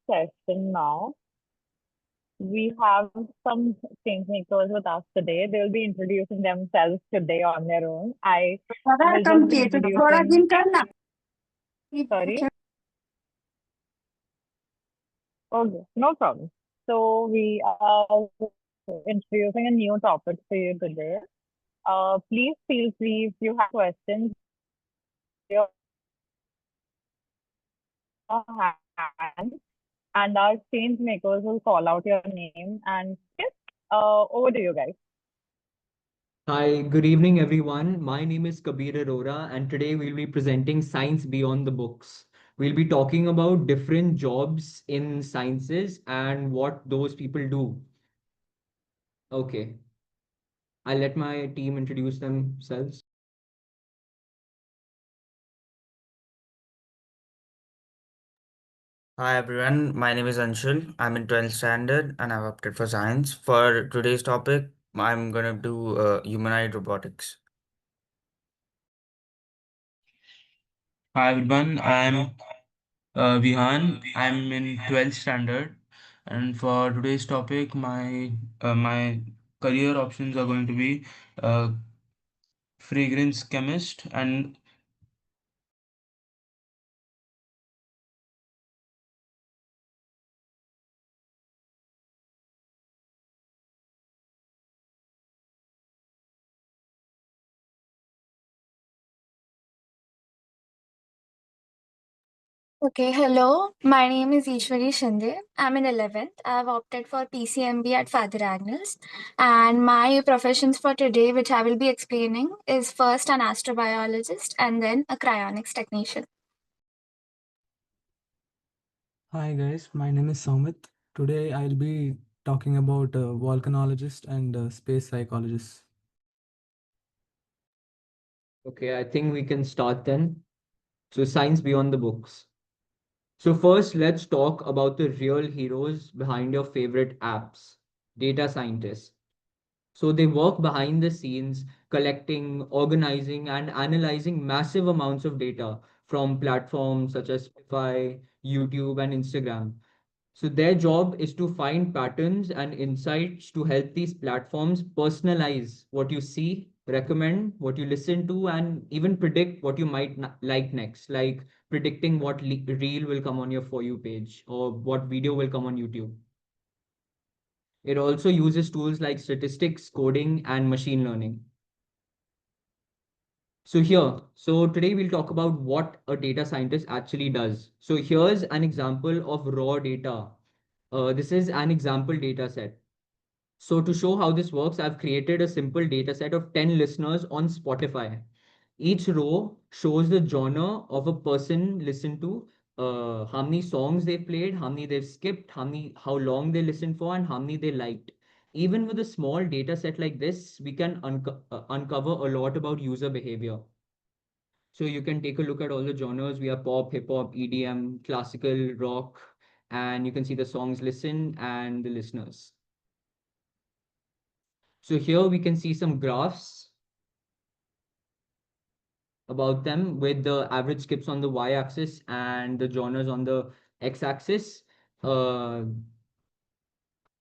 session now. We have some change makers with us today. They'll be introducing themselves today on their own. I पता है will come just be किए तो थोड़ा introducing, दिन करना sorry, okay, no problem. So we are introducing a new topic for you today. Please feel free if you have questions, raise your hand, and our change makers will call out your name. And yes, over to you guys. Hi, good evening, everyone. My name is Kabir Arora, and today we'll be presenting Science Beyond the Books. We'll be talking about different jobs in sciences and what those people do. Okay, I'll let my team introduce themselves. Hi everyone, my name is Anshul. I'm in 12th standard and I've opted for science. For today's topic, I'm gonna do humanoid robotics. Hi everyone, I'm Vihan. I'm in 12th standard, and for today's topic, my career options are going to be uh, fragrance chemist and Okay, hello. My name is Ishwari Shinde. I'm in 11th. I've opted for PCMB at Father Agnes. And my professions for today, which I will be explaining, is first an astrobiologist and then a cryonics technician. Hi guys, my name is Somit. Today I'll be talking about volcanologist and space psychologist. Okay, I think we can start then. So, Science Beyond the Books. So, first, let's talk about the real heroes behind your favorite apps, data scientists. So they work behind the scenes, collecting, organizing, and analyzing massive amounts of data from platforms such as Spotify, YouTube, and Instagram. So their job is to find patterns and insights to help these platforms personalize what you see, recommend what you listen to, and even predict what you might like next, like predicting what reel will come on your For You page or what video will come on YouTube. It also uses tools like statistics, coding, and machine learning. So today we'll talk about what a data scientist actually does. So here's an example of raw data. This is an example data set. So to show how this works, I've created a simple data set of 10 listeners on Spotify. Each row shows the genre of a person listened to, how many songs they played, how many they've skipped, how long they listened for, and how many they liked. Even with a small data set like this, we can uncover a lot about user behavior. So you can take a look at all the genres. We have pop, hip hop, EDM, classical, rock, and you can see the songs listened and the listeners. So here we can see some graphs about them with the average skips on the y-axis and the genres on the x-axis. Uh,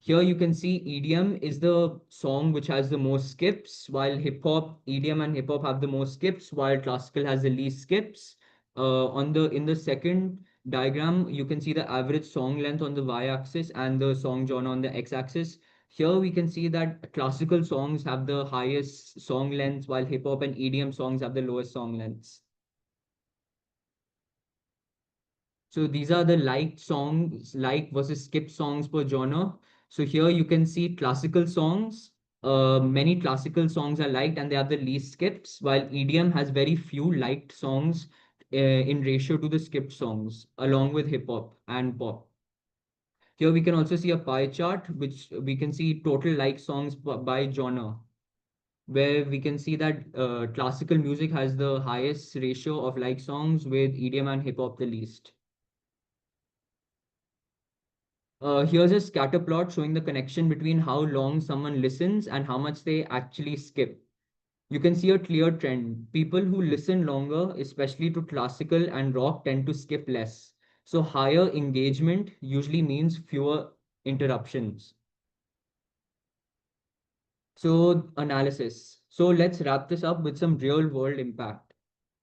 Here you can see EDM is the song which has the most skips, while EDM and hip hop have the most skips, while classical has the least skips. In the second diagram, you can see the average song length on the y-axis and the song genre on the x-axis. Here we can see that classical songs have the highest song lengths, while hip hop and EDM songs have the lowest song lengths. So these are the liked songs, like versus skip songs per genre. So here you can see classical songs. Many classical songs are liked and they have the least skips, while EDM has very few liked songs in ratio to the skipped songs, along with hip hop and pop. Here we can also see a pie chart, which we can see total like songs by genre, where we can see that classical music has the highest ratio of like songs, with EDM and hip hop the least. Here's a scatter plot showing the connection between how long someone listens and how much they actually skip. You can see a clear trend. People who listen longer, especially to classical and rock, tend to skip less. So higher engagement usually means fewer interruptions. So analysis. So let's wrap this up with some real world impact.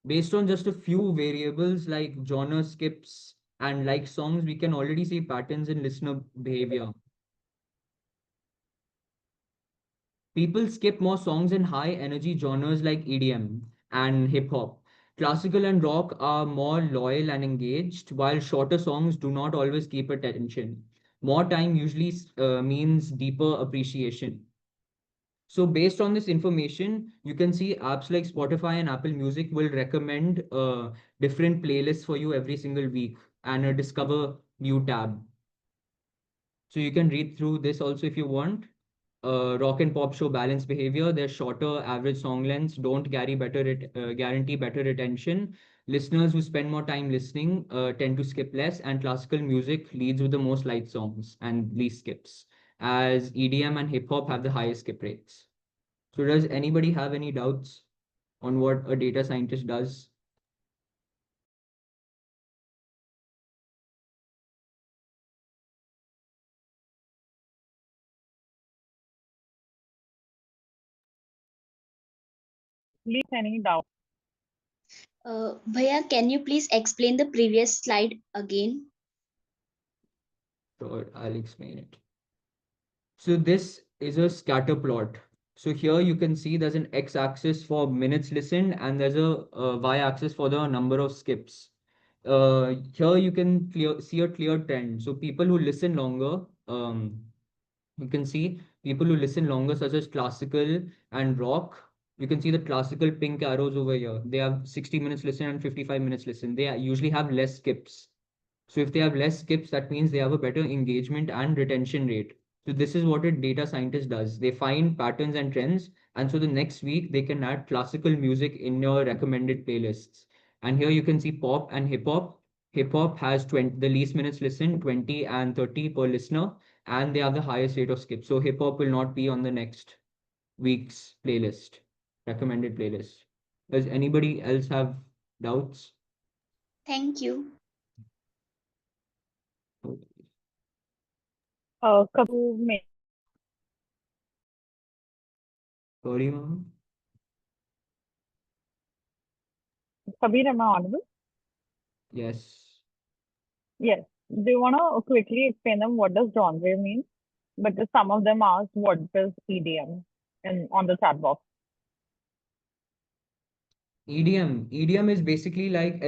Based on just a few variables like genre skips and like songs, we can already see patterns in listener behavior. People skip more songs in high energy genres like EDM and hip hop. Classical and rock are more loyal and engaged, while shorter songs do not always keep attention. More time usually means deeper appreciation. So based on this information, you can see apps like Spotify and Apple Music will recommend different playlists for you every single week and a discover new tab. So you can read through this also if you want. Rock and pop show balanced behavior. Their shorter average song lengths don't guarantee better retention. Listeners who spend more time listening tend to skip less, and classical music leads with the most light songs and least skips, as EDM and hip hop have the highest skip rates. So does anybody have any doubts on what a data scientist does? Please, any doubt? Bhaiya, can you please explain the previous slide again? Sure, I'll explain it. So this is a scatter plot. So here you can see there's an x-axis for minutes listened and there's a y-axis for the number of skips. Here you can see a clear trend. So people who listen longer, you can see people who listen longer, such as classical and rock. You can see the classical pink arrows over here. They have 60 minutes listen and 55 minutes listen. They usually have less skips. So if they have less skips, that means they have a better engagement and retention rate. So this is what a data scientist does. They find patterns and trends, and so the next week they can add classical music in your recommended playlists. And here you can see pop and hip hop. Hip hop has 20, the least minutes listened, 20 and 30 per listener, and they have the highest rate of skips. So hip hop will not be on the next week's playlist, recommended playlist. Does anybody else have doubts? Thank you. Kapoor, Sorry, ma'am. Kabir, am I audible? Yes. Yes. Do you want to quickly explain them what does genre mean? But some of them asked what does EDM in on the chat box. EDM is basically like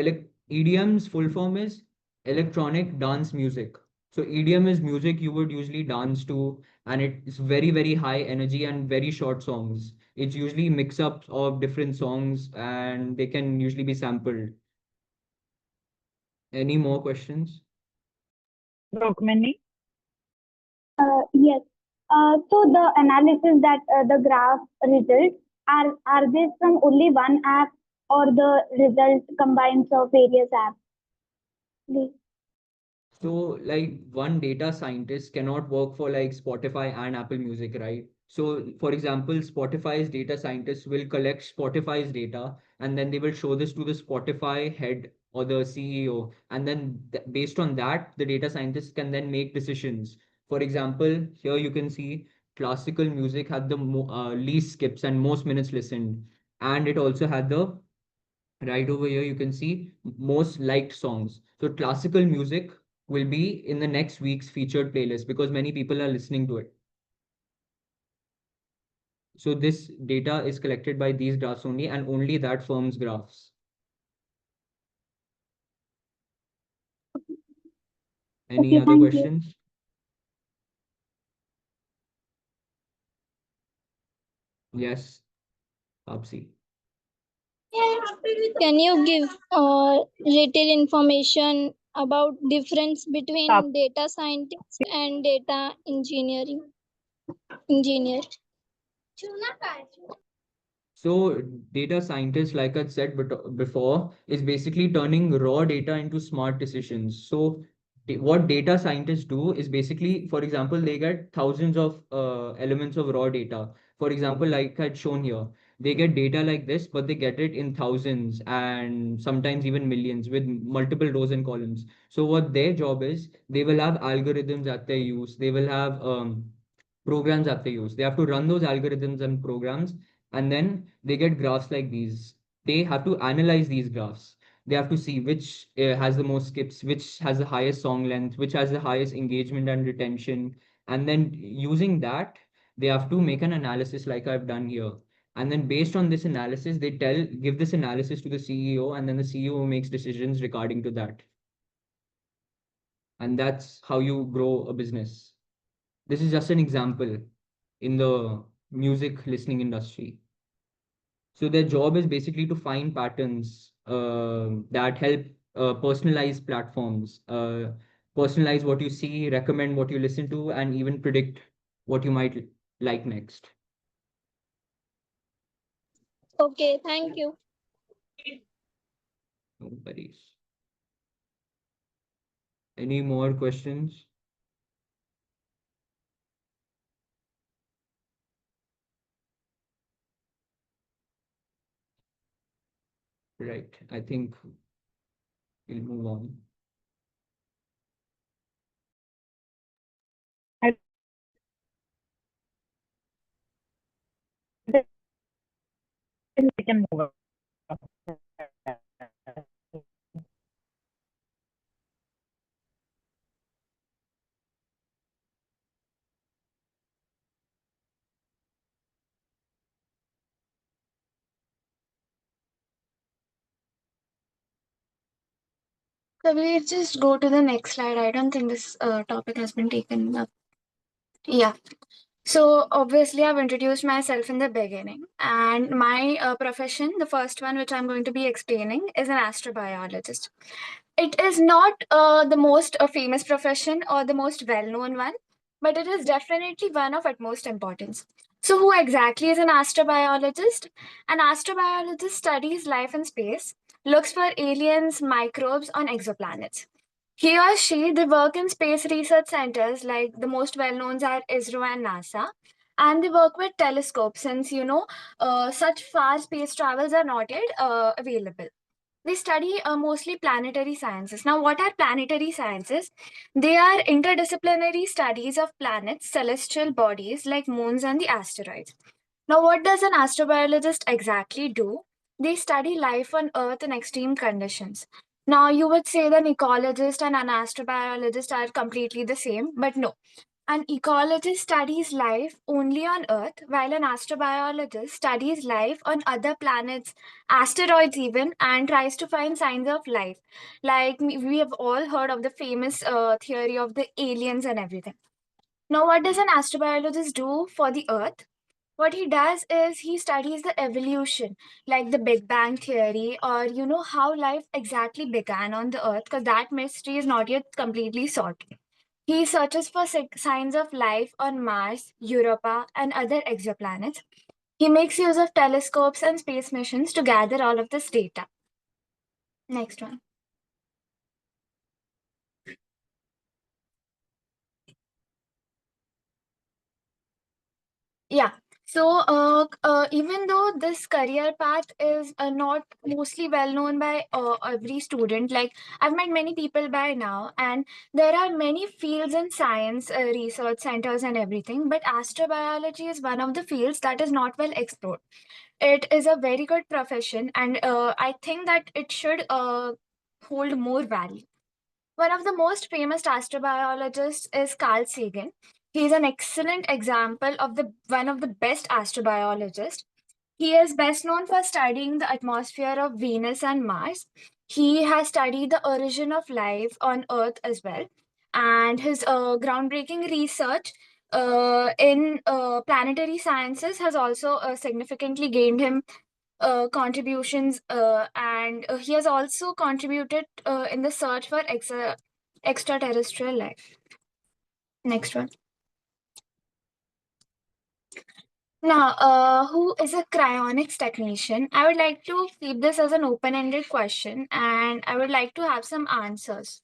EDM's full form is electronic dance music. So EDM is music you would usually dance to, and it's very, very high energy and very short songs. It's usually mix-ups of different songs and they can usually be sampled. Any more questions? Rukmini? Yes. So the analysis that the graph results are they from only one app or the result combines of various apps? Please. So, like, one data scientist cannot work for like Spotify and Apple Music, right? So, for example, Spotify's data scientists will collect Spotify's data and then they will show this to the Spotify head or the CEO. And then based on that, the data scientists can then make decisions. For example, here you can see classical music had the least skips and most minutes listened. And it also had the right over here you can see most liked songs. So classical music will be in the next week's featured playlist because many people are listening to it. So this data is collected by these graphs only and only that firm's graphs. Any Okay, other thank you. questions? Yes, Apsi. Can you give written information about difference between data scientist and data engineer? So data scientists, like I said before, is basically turning raw data into smart decisions. So what data scientists do is basically, for example, they get thousands of elements of raw data. For example, like I'd shown here, They get data like this, but they get it in thousands and sometimes even millions with multiple rows and columns. So what their job is, they will have algorithms at their use. They will have programs at their use. They have to run those algorithms and programs, and then they get graphs like these. They have to analyze these graphs. They have to see which has the most skips, which has the highest song length, which has the highest engagement and retention. And then using that, they have to make an analysis like I've done here. And then based on this analysis, they give this analysis to the CEO, and then the CEO makes decisions regarding to that. And that's how you grow a business. This is just an example in the music listening industry. So their job is basically to find patterns that help personalize platforms, personalize what you see, recommend what you listen to, and even predict what you might like next. Okay, thank you. No worries. Any more questions? Right. I think we'll move on. I think we can move on. So we just go to the next slide. I don't think this topic has been taken up. Yeah. So obviously, I've introduced myself in the beginning, and my profession, the first one which I'm going to be explaining, is an astrobiologist. It is not the most famous profession or the most well-known one, but it is definitely one of utmost importance. So, who exactly is an astrobiologist? An astrobiologist studies life in space, looks for aliens, microbes on exoplanets. He or she, they work in space research centers like the most well-known are ISRO and NASA, and they work with telescopes since such far space travels are not yet available. They study mostly planetary sciences. Now, what are planetary sciences? They are interdisciplinary studies of planets, celestial bodies like moons and the asteroids. Now, what does an astrobiologist exactly do? They study life on Earth in extreme conditions. Now, you would say that an ecologist and an astrobiologist are completely the same, but no. An ecologist studies life only on Earth, while an astrobiologist studies life on other planets, asteroids even, and tries to find signs of life. Like we have all heard of the famous theory of the aliens and everything. Now, what does an astrobiologist do for the Earth? What he does is he studies the evolution, like the Big Bang theory, or how life exactly began on the Earth, because that mystery is not yet completely solved. He searches for signs of life on Mars, Europa, and other exoplanets. He makes use of telescopes and space missions to gather all of this data. Next one. Yeah. So, even though this career path is not mostly well known by every student, like I've met many people by now, and there are many fields in science, research centers, and everything, but astrobiology is one of the fields that is not well explored. It is a very good profession, and I think that it should hold more value. One of the most famous astrobiologists is Carl Sagan. He is an excellent example of the one of the best astrobiologists. He is best known for studying the atmosphere of Venus and Mars. He has studied the origin of life on Earth as well. And his groundbreaking research in planetary sciences has also significantly gained him contributions, and he has also contributed in the search for extraterrestrial life. Next one. Now, who is a cryonics technician? I would like to keep this as an open-ended question, and I would like to have some answers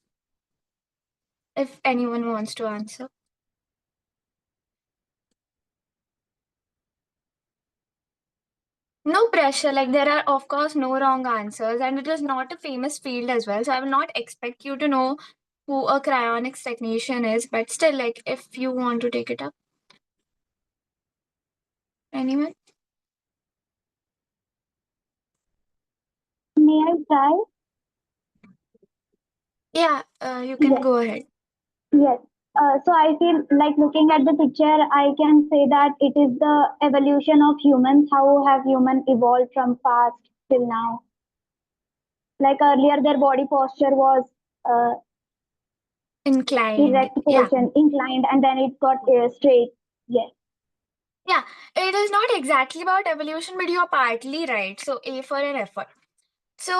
if anyone wants to answer. No pressure, like there are of course no wrong answers, and it is not a famous field as well, so I will not expect you to know who a cryonics technician is, but still, like, if you want to take it up. Anyone? May I try? Yeah, you can Yes. go ahead. Yes. So I feel like looking at the picture, I can say that it is the evolution of humans. How have humans evolved from past till now? Like earlier, their body posture was uh, Inclined. erect Yeah. portion, inclined, and then it got straight. Yes. Yeah, it is not exactly about evolution, but you're partly right. So A for an effort. So,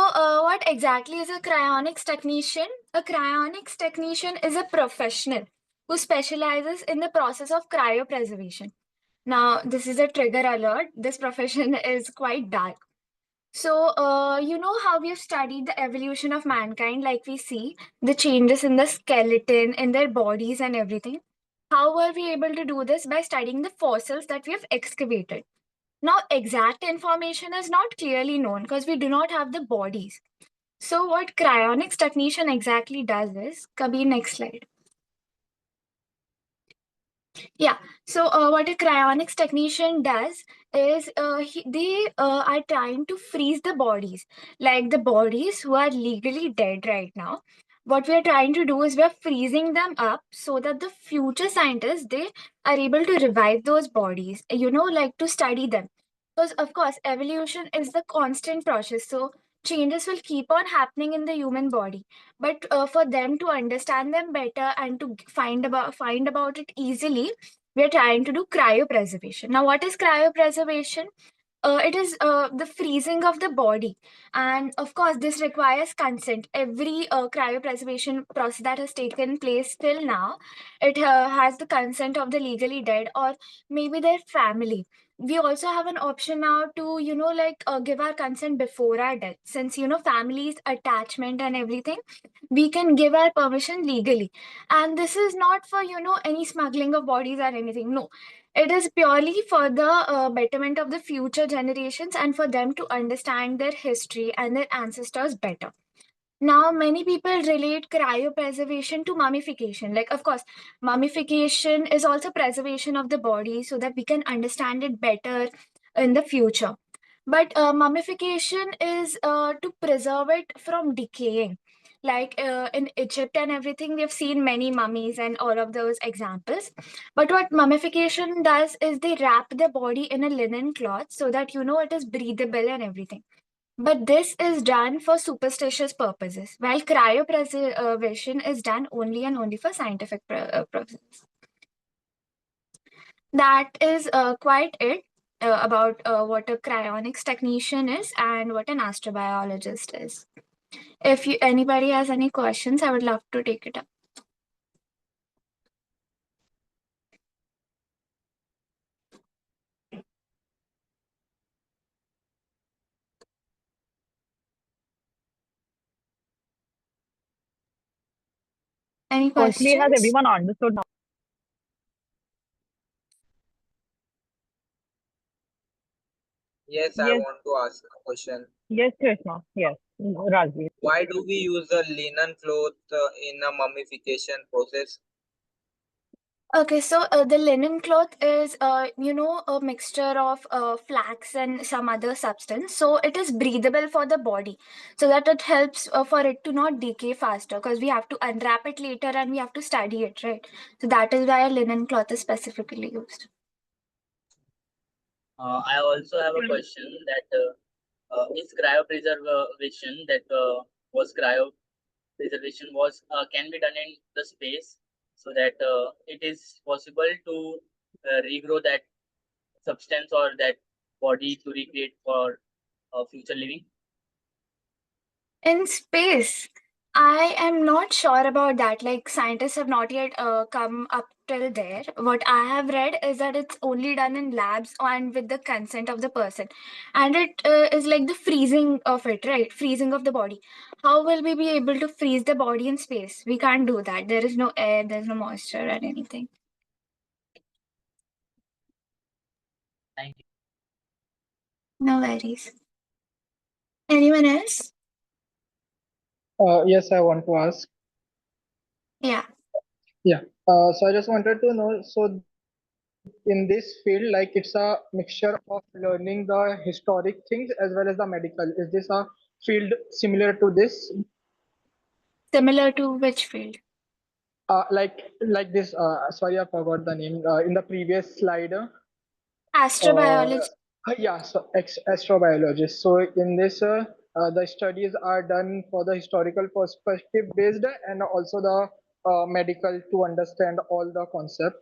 what exactly is a cryonics technician? A cryonics technician is a professional who specializes in the process of cryopreservation. Now, this is a trigger alert. This profession is quite dark. So, you know how we've studied the evolution of mankind, like we see the changes in the skeleton, in their bodies, and everything. How were we able to do this? By studying the fossils that we have excavated. Now, exact information is not clearly known because we do not have the bodies. So, what cryonics technician exactly does is, Kabir, next slide. Yeah. So, what a cryonics technician does is they are trying to freeze the bodies, like the bodies who are legally dead right now. What we are trying to do is we are freezing them up so that the future scientists they are able to revive those bodies. You know, like to study them, because of course evolution is the constant process. So changes will keep on happening in the human body, but for them to understand them better and to find about it easily, we are trying to do cryopreservation. Now, what is cryopreservation? It is the freezing of the body, and of course this requires consent. Every cryopreservation process that has taken place till now, it has the consent of the legally dead or maybe their family. We also have an option now to like give our consent before our death, since families attachment and everything, we can give our permission legally. And this is not for any smuggling of bodies or anything. No, it is purely for the betterment of the future generations and for them to understand their history and their ancestors better. Now, many people relate cryopreservation to mummification. Like, of course, mummification is also preservation of the body so that we can understand it better in the future. But mummification is to preserve it from decaying. Like in Egypt and everything, we've seen many mummies and all of those examples. But what mummification does is they wrap the body in a linen cloth so that it is breathable and everything. But this is done for superstitious purposes, while cryopreservation is done only and only for scientific purposes. That is quite it about what a cryonics technician is and what an astrobiologist is. If anybody has any questions, I would love to take it up. Any Firstly, has questions? everyone understood now? Yes, I Yes, want to ask a question. yes, Krishna. Yes, Rajvi. Why do we use a linen cloth in a mummification process? Okay, so the linen cloth is, a mixture of flax and some other substance. So it is breathable for the body, so that it helps for it to not decay faster. Because we have to unwrap it later and we have to study it, right? So that is why a linen cloth is specifically used. I also have a question that is cryopreservation that was cryopreservation was can be done in the space so that it is possible to regrow that substance or that body to recreate for future living. In space, I am not sure about that. Like, scientists have not yet come up till there. What I have read is that it's only done in labs and with the consent of the person. And it is like the freezing of it, right? Freezing of the body. How will we be able to freeze the body in space? We can't do that. There is no air, there's no moisture or anything. Thank you. No worries. Anyone else? Yes, I want to ask. Yeah. Yeah. So I just wanted to know. So in this field, like it's a mixture of learning the historic things as well as the medical. Is this a field similar to this? Similar to which field? Like this. Sorry, I forgot the name. In the previous slide. Astrobiology. Yeah, so astrobiologist. So in this, the studies are done for the historical perspective based and also the medical to understand all the concept.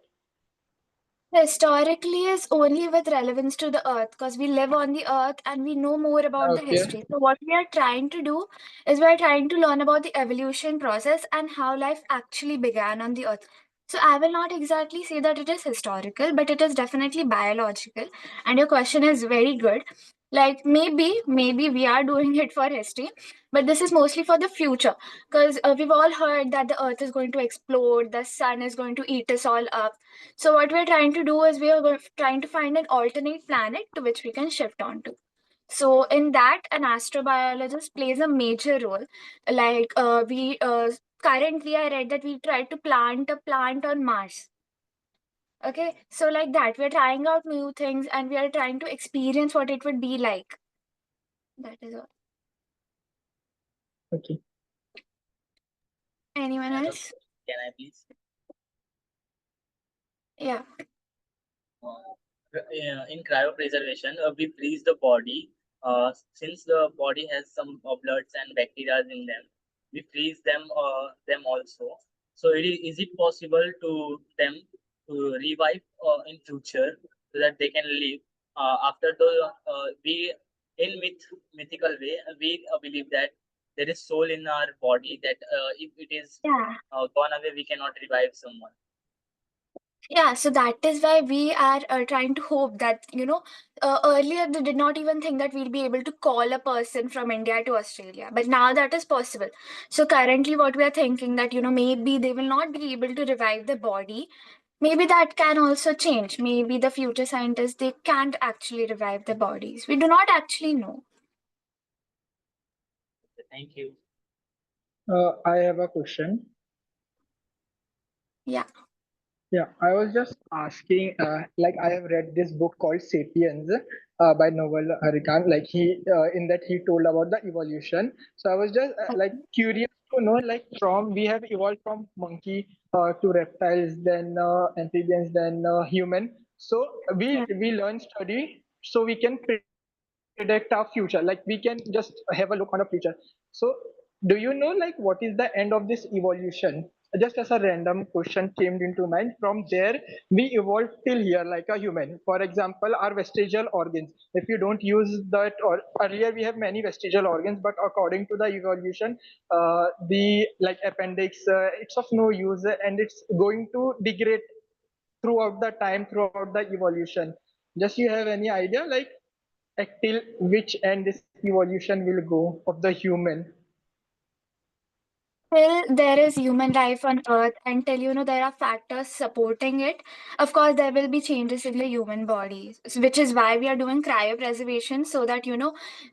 Historically is only with relevance to the earth because we live on the earth and we know more about the Okay. history. So what we are trying to do is we're trying to learn about the evolution process and how life actually began on the earth. So I will not exactly say that it is historical, but it is definitely biological. And your question is very good. Like maybe we are doing it for history, but this is mostly for the future because we've all heard that the earth is going to explode, the sun is going to eat us all up. So what we're trying to do is trying to find an alternate planet to which we can shift onto. So in that, an astrobiologist plays a major role. Like we currently, I read that we tried to plant a plant on Mars. Okay, so like that, we're trying out new things and we are trying to experience what it would be like. That is all. Okay. Anyone I have a else? question. Can I please? Yeah. In cryopreservation, we freeze the body. Since the body has some bloods and bacteria in them, we freeze them also. So, is it possible to them to revive in future so that they can live after the we in mythical way we believe that there is soul in our body that if it is Yeah. gone away we cannot revive someone. Yeah, so that is why we are trying to hope that, earlier they did not even think that we'll be able to call a person from India to Australia. But now that is possible. So currently, what we are thinking that, maybe they will not be able to revive the body. Maybe that can also change. Maybe the future scientists, they can't actually revive the bodies. We do not actually know. Thank you. I have a question. Yeah. Yeah, I was just asking, like I have read this book called *Sapiens* by Novel Harikan. Like in that he told about the evolution. So I was just like curious to know, like from we have evolved from monkey to reptiles, then amphibians, then human. So Yeah. we learn study, so we can predict our future. Like we can just have a look on the future. So do you know like what is the end of this evolution? Just as a random question came into mind. From there we evolved till here like a human. For example, our vestigial organs, if you don't use that, or earlier we have many vestigial organs, but according to the evolution, the like appendix, it's of no use and it's going to degrade throughout the time, throughout the evolution. Just you have any idea like till which end this evolution will go of the human? Till there is human life on earth and till there are factors supporting it, of course there will be changes in the human bodies, which is why we are doing cryopreservation so that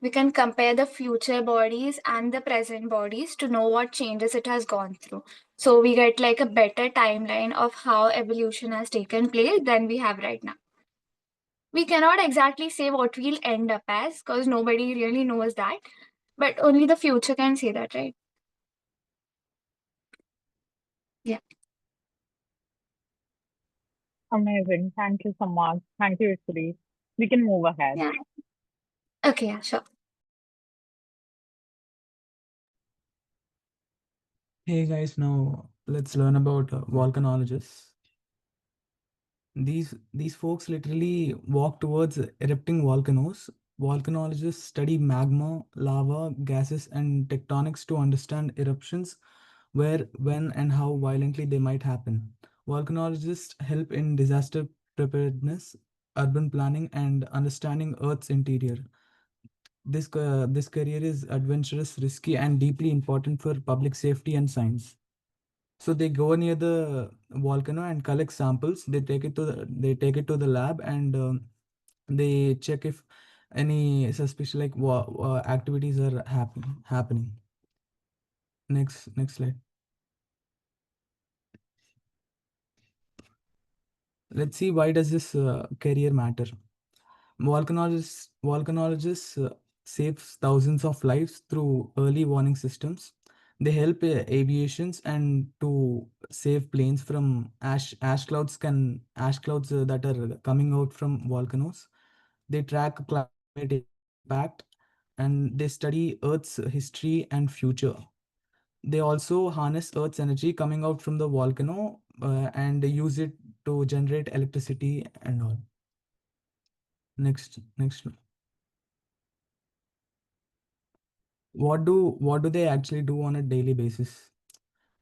we can compare the future bodies and the present bodies to know what changes it has gone through, so we get like a better timeline of how evolution has taken place than we have right now. We cannot exactly say what we'll end up as because nobody really knows that, but only the future can say that, right? Yeah. Amazing. Thank you so much. Thank you, Ishri. We can move ahead. Yeah. Okay, yeah, sure. Hey guys, now let's learn about volcanologists. These folks literally walk towards erupting volcanoes. Volcanologists study magma, lava, gases, and tectonics to understand eruptions, where, when, and how violently they might happen. Volcanologists help in disaster preparedness, urban planning, and understanding Earth's interior. This career is adventurous, risky, and deeply important for public safety and science. So they go near the volcano and collect samples. They take it to the lab, and they check if any suspicion like activities are happening. Next slide. Let's see, why does this career matter? Volcanologists saves thousands of lives through early warning systems. They help aviations and to save planes from ash clouds that are coming out from volcanoes. They track climate impact and they study Earth's history and future. They also harness Earth's energy coming out from the volcano and they use it to generate electricity and all. Next. What do they actually do on a daily basis?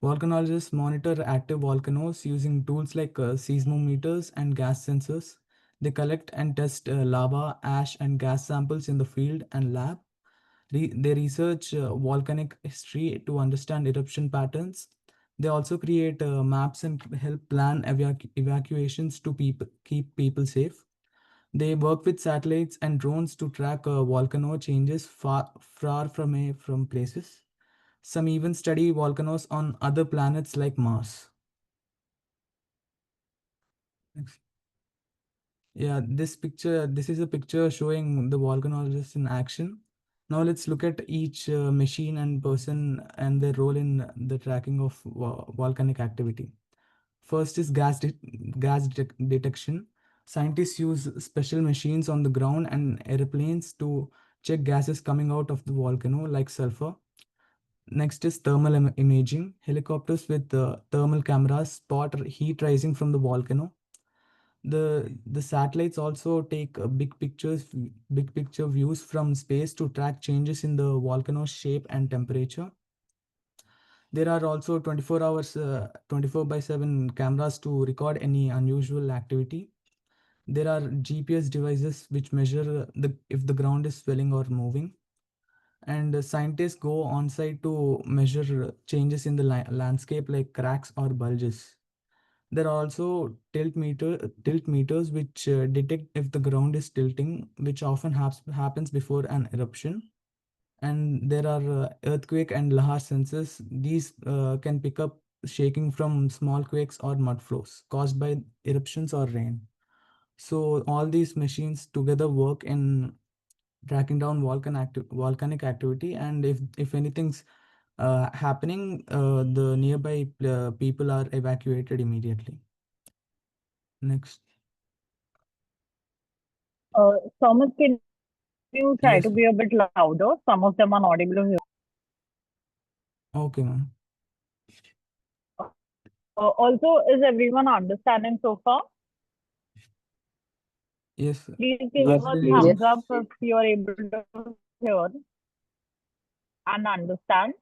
Volcanologists monitor active volcanoes using tools like seismometers and gas sensors. They collect and test lava, ash, and gas samples in the field and lab. They research volcanic history to understand eruption patterns. They also create maps and help plan evacuations to keep people safe. They work with satellites and drones to track volcano changes far from places. Some even study volcanoes on other planets like Mars. Next. Yeah, this is a picture showing the volcanologists in action. Now let's look at each machine and person and their role in the tracking of volcanic activity. First is detection. Scientists use special machines on the ground and airplanes to check gases coming out of the volcano like sulfur. Next is thermal imaging. Helicopters with thermal cameras spot heat rising from the volcano. The satellites also take big picture views from space to track changes in the volcano's shape and temperature. There are also 24 by 7 cameras to record any unusual activity. There are GPS devices which measure if the ground is swelling or moving. And scientists go on site to measure changes in the landscape like cracks or bulges. There are also tilt meters which detect if the ground is tilting, which often happens before an eruption. And there are earthquake and lahar sensors. These can pick up shaking from small quakes or mud flows caused by eruptions or rain. So all these machines together work in tracking down volcanic activity, and if anything's happening, the nearby people are evacuated immediately. Next. Thomas, can you try Yes. to be a bit louder? Some of them are not able to hear. Okay, ma'am. Also, is everyone understanding so far? Yes. Please give Yes. a Yes. thumbs up if you are able to hear and understand.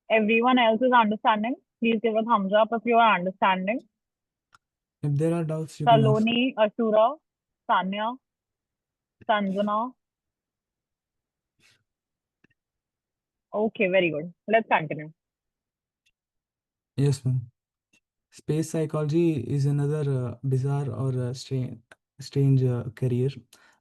Everyone else is understanding. Please give a thumbs up if you are understanding. If there are doubts, you can ask. Saloni, Ashura, Sanya, Sanjana. Okay, very good. Let's continue. Yes, ma'am. Space psychology is another bizarre or strange career.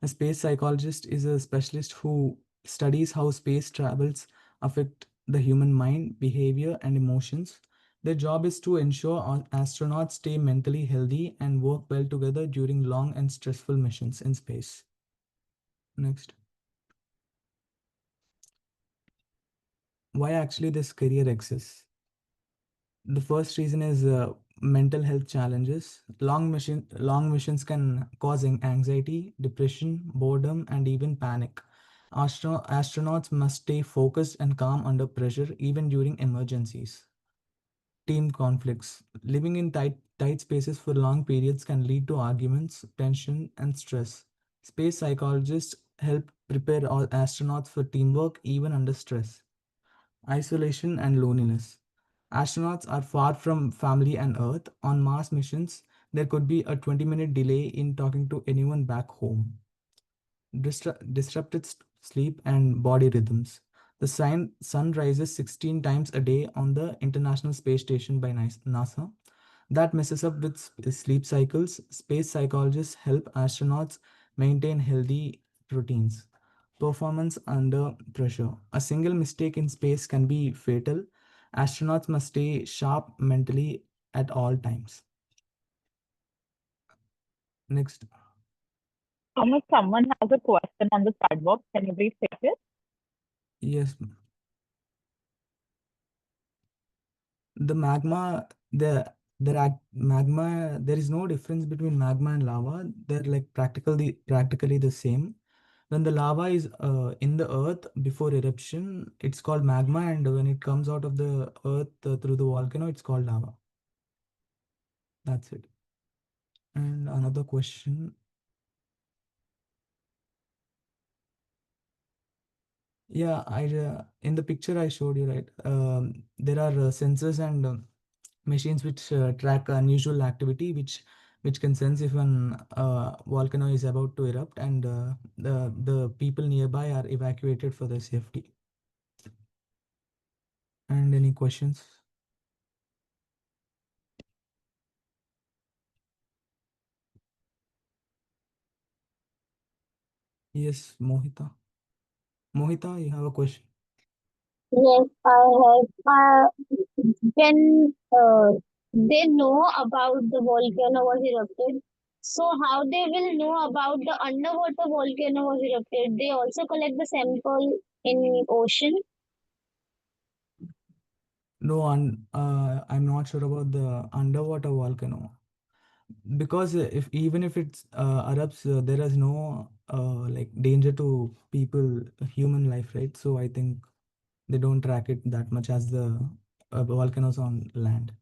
A space psychologist is a specialist who studies how space travels affect the human mind, behavior, and emotions. Their job is to ensure astronauts stay mentally healthy and work well together during long and stressful missions in space. Next. Why actually this career exists? The first reason is mental health challenges. Long missions can cause anxiety, depression, boredom, and even panic. Astronauts must stay focused and calm under pressure, even during emergencies. Team conflicts. Living in tight spaces for long periods can lead to arguments, tension, and stress. Space psychologists help prepare all astronauts for teamwork even under stress. Isolation and loneliness. Astronauts are far from family and Earth. On Mars missions, there could be a 20-minute delay in talking to anyone back home. Disrupted sleep and body rhythms. The sun rises 16 times a day on the International Space Station by NASA. That messes up with sleep cycles. Space psychologists help astronauts maintain healthy routines. Performance under pressure. A single mistake in space can be fatal. Astronauts must stay sharp mentally at all times. Next. Thomas, someone has a question on the chat box. Can you please take it? Yes. The magma, magma, there is no difference between magma and lava. They're like practically the same. When the lava is in the earth before eruption, it's called magma, and when it comes out of the earth through the volcano, it's called lava. That's it. And another question. Yeah, in the picture I showed you, right? There are sensors and machines which track unusual activity, which can sense if an volcano is about to erupt, and the people nearby are evacuated for their safety. And any questions? Yes, Mohita. Mohita, you have a question? Yes, I have. When they know about the volcano was erupted, so how they will know about the underwater volcano was erupted? They also collect the sample in ocean. No, I'm not sure about the underwater volcano, because if even if it's erupts, there is no like danger to people, human life, right? So I think they don't track it that much as the volcanoes on land.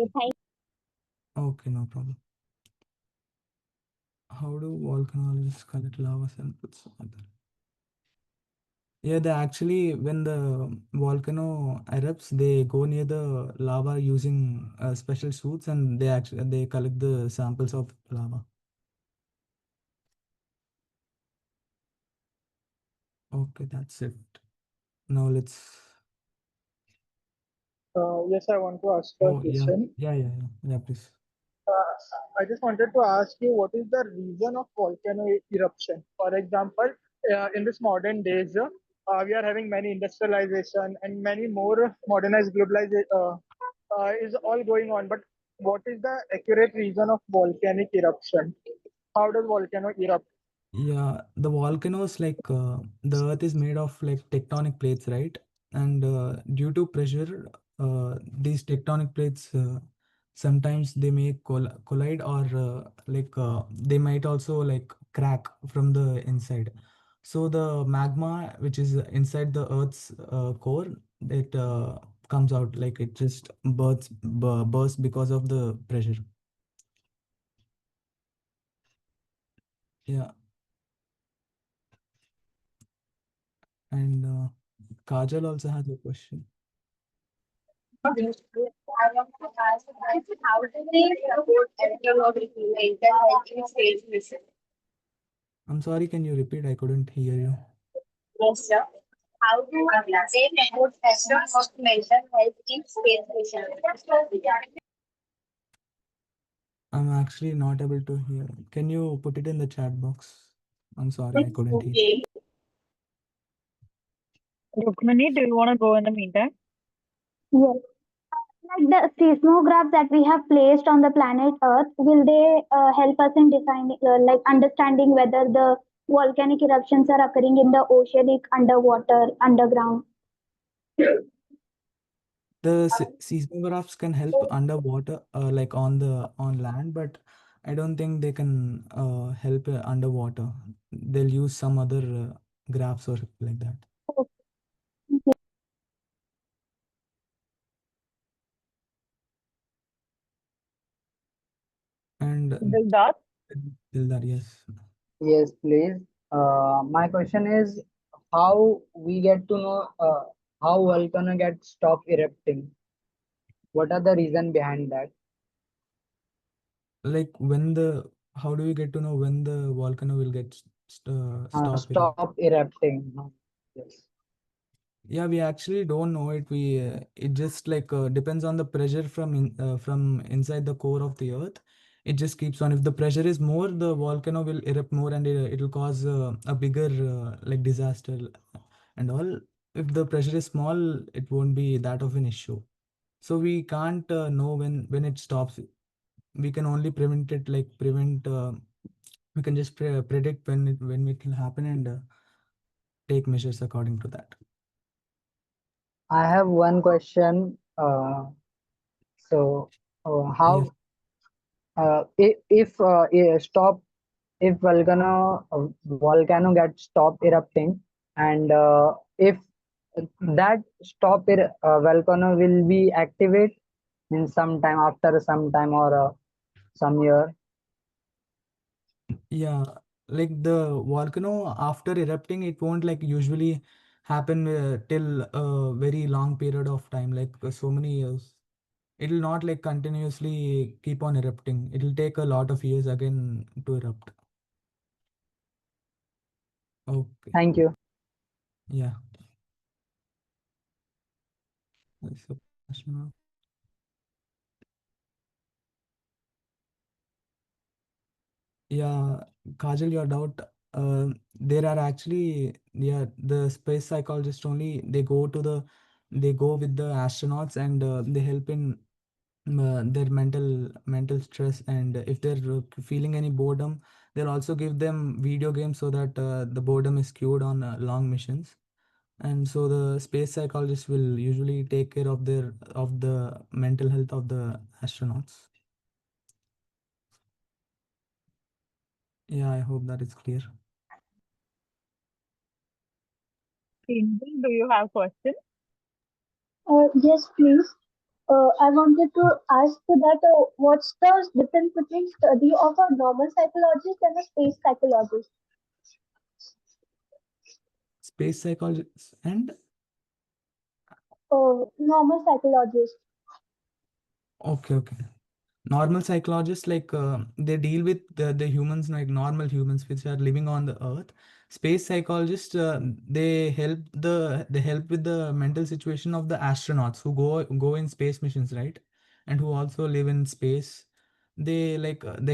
Okay, thank Okay, no problem. How do volcanologists collect lava samples? Yeah, they actually, when the volcano erupts, they go near the lava using special suits, and they collect the samples of lava. Okay, that's it. Now let's. Yes, I want to ask a Oh, yeah, question. yeah, please. I just wanted to ask you, what is the reason of volcano eruption? For example, in this modern days, we are having many industrialization and many more modernized globalization is all going on. But what is the accurate reason of volcanic eruption? How does volcano erupt? Yeah, the volcanoes, like the earth is made of like tectonic plates, right? And due to pressure, these tectonic plates sometimes they may collide, or they might also like crack from the inside. So the magma, which is inside the earth's core, it comes out, like it just bursts because of the pressure. Yeah. And Kajal also has a question. I want to ask, how do they support mental health in space mission? I'm sorry, can you repeat? I couldn't hear you. Yes, sir. How do they support astronauts' mental health in space mission? I'm actually not able to hear. Can you put it in the chat box? I'm sorry, I couldn't hear. Rukmini, do you want to go in the meantime? Yes. Like the seismographs that we have placed on the planet Earth, will they help us in defining, like understanding whether the volcanic eruptions are occurring in the oceanic, underwater, underground? The seismographs can help underwater, like on land, but I don't think they can help underwater. They'll use some other graphs or like that. And Dildar? Dildar, yes. Yes, please. My question is how we get to know how volcano get stop erupting. What are the reason behind that? Like how do we get to know when the volcano will get stop erupting? Stop erupting. Yes. Yeah, we actually don't know it. It just like depends on the pressure from inside the core of the earth. it just keeps on. If the pressure is more, the volcano will erupt more, and it'll cause a bigger like disaster and all. If the pressure is small, it won't be that of an issue. So we can't know when it stops. We can only prevent it, like prevent. We can just predict when it will happen, and take measures according to that. I have one question. So, Yes. how if volcano gets stop erupting, and if that volcano will be activate in some time, after some time, or some year. Yeah, like the volcano after erupting, it won't like usually happen till a very long period of time, like so many years. It'll not like continuously keep on erupting. It'll take a lot of years again to erupt. Okay. Thank you. Yeah. That's a question. Yeah, Kajal, your doubt. There are actually, yeah, the space psychologists only, they go with the astronauts, and they help in their mental stress. And if they're feeling any boredom, they'll also give them video games so that the boredom is cured on long missions. And so the space psychologists will usually take care of the mental health of the astronauts. Yeah, I hope that is clear. Angel, do you have questions? Yes, please. I wanted to ask that what's the difference between study of a normal psychologist and a space psychologist? Space psychologists and Normal psychologist. okay. Normal psychologists, like they deal with the humans, like normal humans which are living on the earth. Space psychologists, they help with the mental situation of the astronauts who go in space missions, right? And who also live in space. They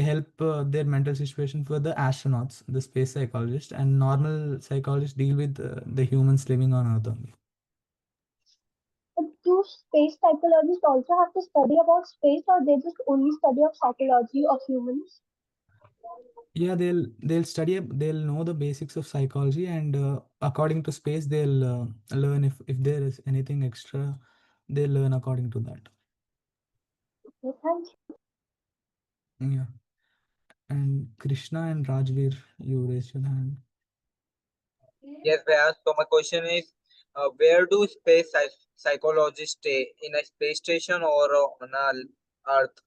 help their mental situation for the astronauts, the space psychologists. And normal psychologists deal with the humans living on earth only. But do space psychologists also have to study about space, or they just only study of psychology of humans? Yeah, they'll know the basics of psychology, and according to space, they'll learn if there is anything extra, they'll learn according to that. Okay, thank you. Yeah. And Krishna and Rajveer, you raised your hand. Yes, Vyas. So my question is, where do psychologists stay? In a space station or on a Earth?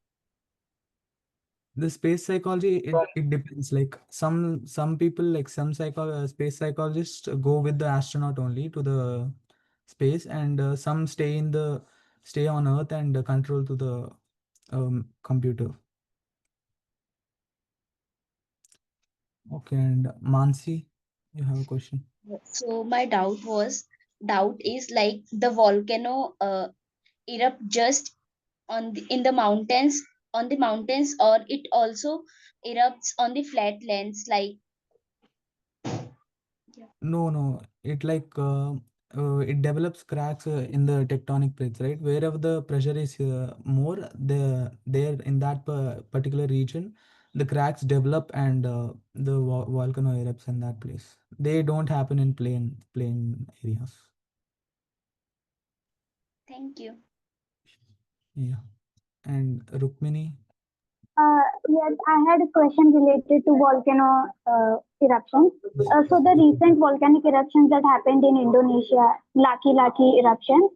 The space psychology, From it depends. Like some people, like some space psychologists go with the astronaut only to the space, and some stay on Earth and control to the computer. Okay, and Mansi, you have a question? So my doubt is like the volcano erupt just in the mountains, or it also erupts on the flatlands, like. No. It develops cracks in the tectonic plates, right? Wherever the pressure is more, there in that particular region, the cracks develop, and the volcano erupts in that place. They don't happen in plain areas. Thank you. Yeah. And Rukmini? Yes, I had a question related to volcano eruptions. So the recent volcanic eruptions that happened in Indonesia, Laki eruption.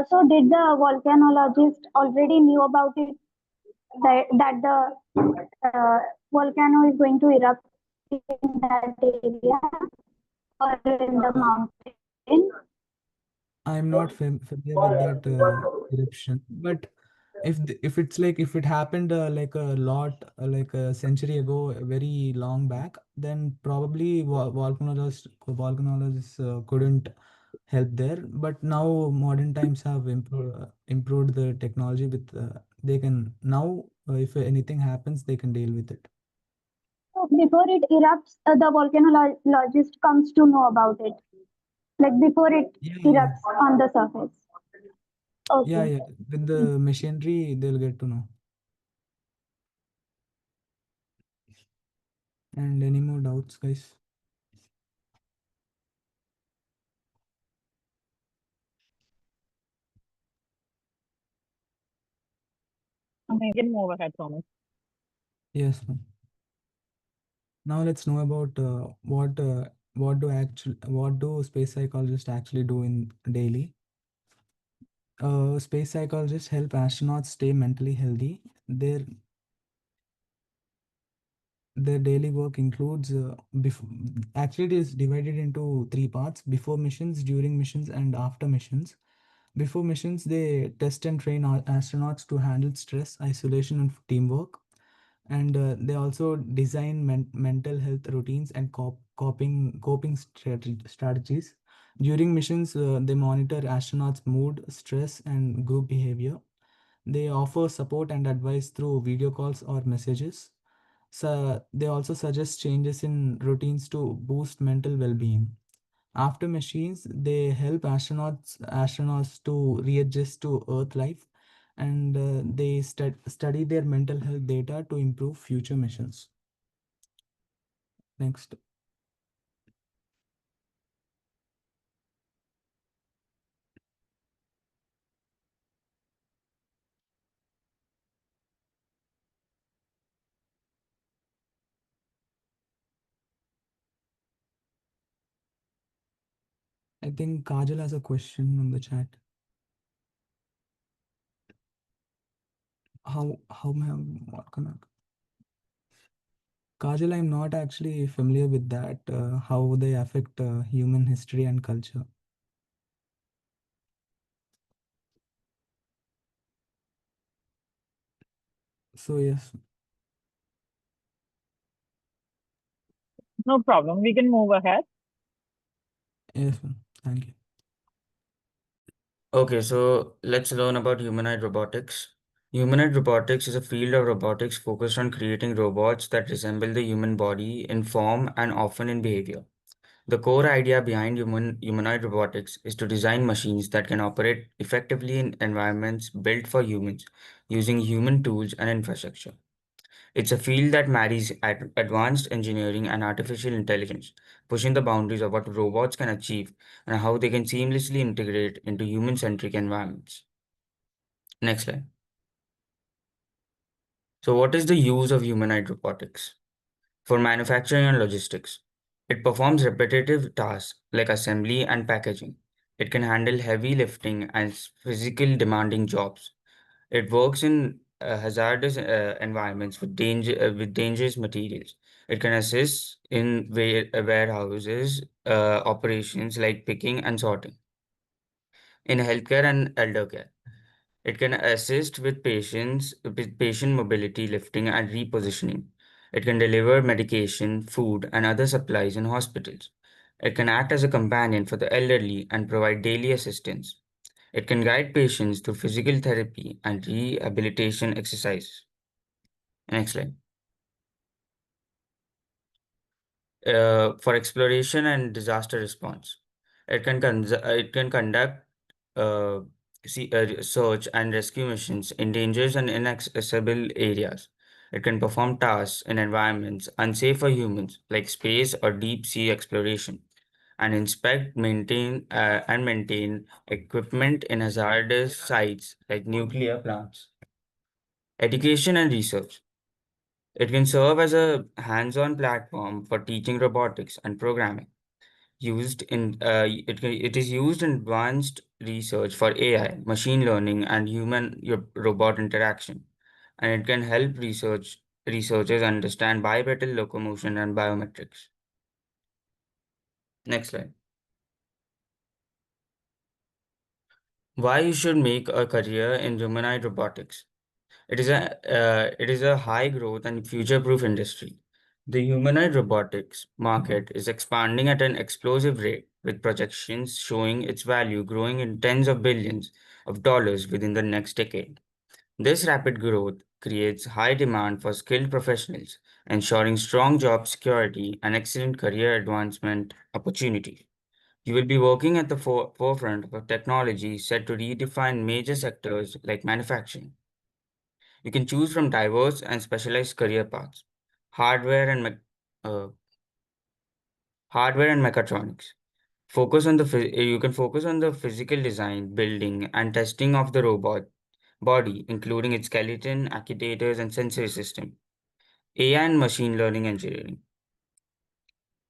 So did the volcanologist already knew about it, that the volcano is going to erupt in that area or in the mountain? I'm not familiar with that eruption, but if it's like if it happened like a lot like a century ago, very long back, then probably volcanologists couldn't help there. But now modern times have improved the technology with they can now if anything happens, they can deal with it. So before it erupts, the volcanologist comes to know about it, like before it Yeah, erupts on the surface. yeah, Okay. yeah. With the machinery, they'll get to know. And any more doubts, guys? We can move ahead, Thomas. Yes, ma'am. Now let's know about what do space psychologists actually do in daily. Space psychologists help astronauts stay mentally healthy. Their daily work includes actually it is divided into three parts: before missions, during missions, and after missions. Before missions, they test and train astronauts to handle stress, isolation, and teamwork. And they also design mental health routines and coping strategies. During missions, they monitor astronauts' mood, stress, and group behavior. They offer support and advice through video calls or messages. So they also suggest changes in routines to boost mental well-being. After machines, they help astronauts to readjust to Earth life, and they study their mental health data to improve future missions. Next. I think Kajal has a question on the chat. How what can I? Kajal, I'm not actually familiar with that. How they affect human history and culture. So yes, No problem. We can move ahead. yes, ma'am. Thank you. Okay, so let's learn about humanoid robotics. Humanoid robotics is a field of robotics focused on creating robots that resemble the human body in form and often in behavior. The core idea behind humanoid robotics is to design machines that can operate effectively in environments built for humans using human tools and infrastructure. It's a field that marries advanced engineering and artificial intelligence, pushing the boundaries of what robots can achieve and how they can seamlessly integrate into human-centric environments. Next slide. So, what is the use of humanoid robotics? For manufacturing and logistics, it performs repetitive tasks like assembly and packaging. It can handle heavy lifting and physical demanding jobs. It works in hazardous environments with dangerous materials. It can assist in warehouses operations like picking and sorting. In healthcare and elder care, it can assist with patient mobility, lifting, and repositioning. It can deliver medication, food, and other supplies in hospitals. It can act as a companion for the elderly and provide daily assistance. It can guide patients through physical therapy and rehabilitation exercises. Next slide. For exploration and disaster response, it can conduct uh, search and rescue missions in dangerous and inaccessible areas. It can perform tasks in environments unsafe for humans, like space or deep sea exploration, and maintain equipment in hazardous sites like nuclear plants. Education and research. It can serve as a hands-on platform for teaching robotics and programming. It is used in advanced research for AI, machine learning, and human robot interaction, and it can help researchers understand bipedal locomotion and biometrics. Next slide. Why you should make a career in humanoid robotics? It is a high growth and future proof industry. The humanoid robotics market is expanding at an explosive rate, with projections showing its value growing in tens of billions of dollars within the next decade. This rapid growth creates high demand for skilled professionals, ensuring strong job security and excellent career advancement opportunity. You will be working at the forefront of a technology set to redefine major sectors like manufacturing. You can choose from diverse and specialized career paths, hardware and uh, hardware and mechatronics. You can focus on the physical design, building, and testing of the robot body, including its skeleton, actuators, and sensory system. AI and machine learning engineering.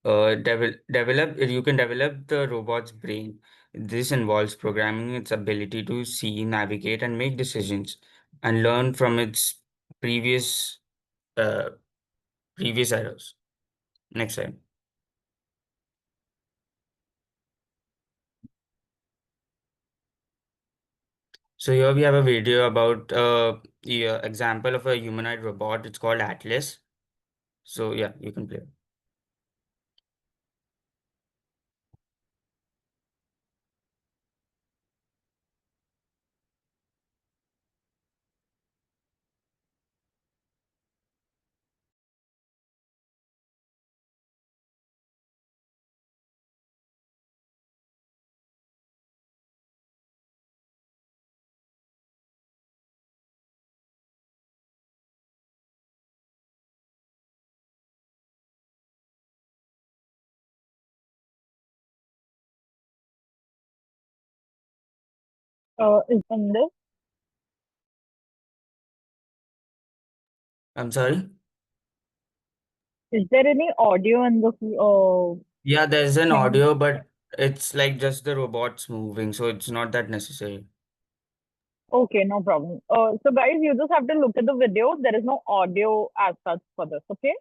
You can develop the robot's brain. This involves programming its ability to see, navigate, and make decisions, and learn from its previous uh, previous errors. Next slide. So here we have a video about the example of a humanoid robot. It's called Atlas. So yeah, you can play. Is in this? I'm sorry. Is there any audio in the Yeah, there's an thing? audio, but it's like just the robots moving, so it's not that necessary. Okay, no problem. So guys, you just have to look at the video. There is no audio as such for this, okay?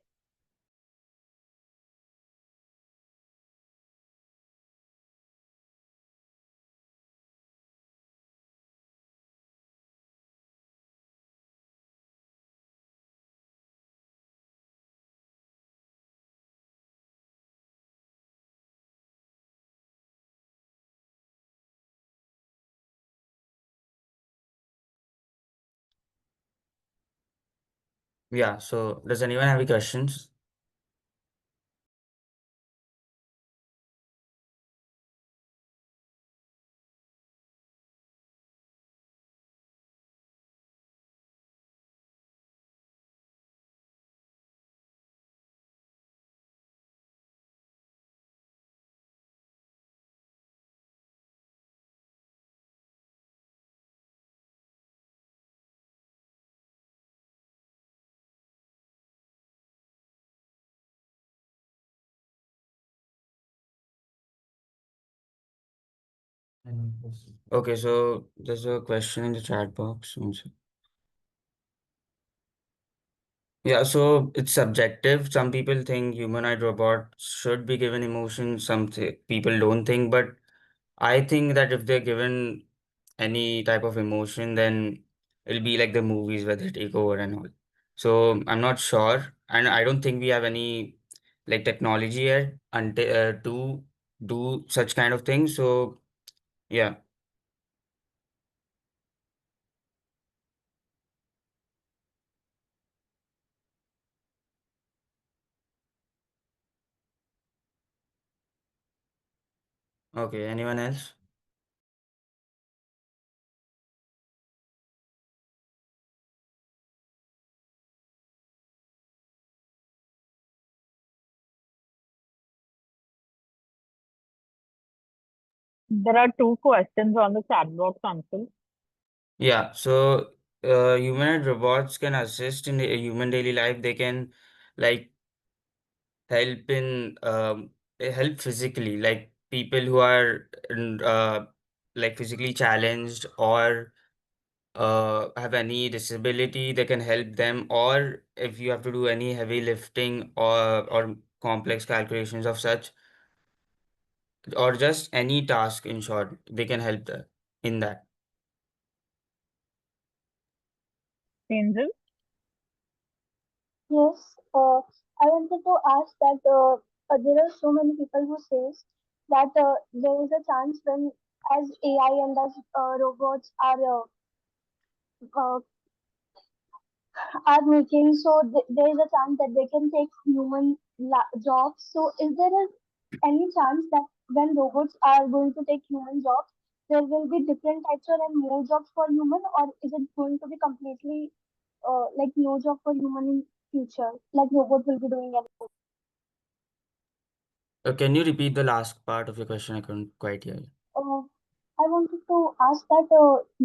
Yeah, so does anyone have any questions? Okay, so there's a question in the chat box. One sec. Yeah, so it's subjective. Some people think humanoid robots should be given emotions. People don't think, but I think that if they're given any type of emotion, then it'll be like the movies where they take over and all. So I'm not sure, and I don't think we have any like technology yet until to do such kind of things. So yeah, okay. Anyone else? There are two questions on the chat box, Anshul. Yeah, so humanoid robots can assist in the human daily life. They can like help in help physically, like people who are like physically challenged or have any disability, they can help them. Or if you have to do any heavy lifting or complex calculations of such, or just any task in short, they can help in that. Angel? Yes, I wanted to ask that there are so many people who says that there is a chance when as AI and as robots are are making, so there is a chance that they can take human jobs. So is there any chance that when robots are going to take human jobs, there will be different types or and more jobs for human, or is it going to be completely like no job for human in future, like robot will be doing everything? Can you repeat the last part of your question? I couldn't quite hear you. Uh, I wanted to ask that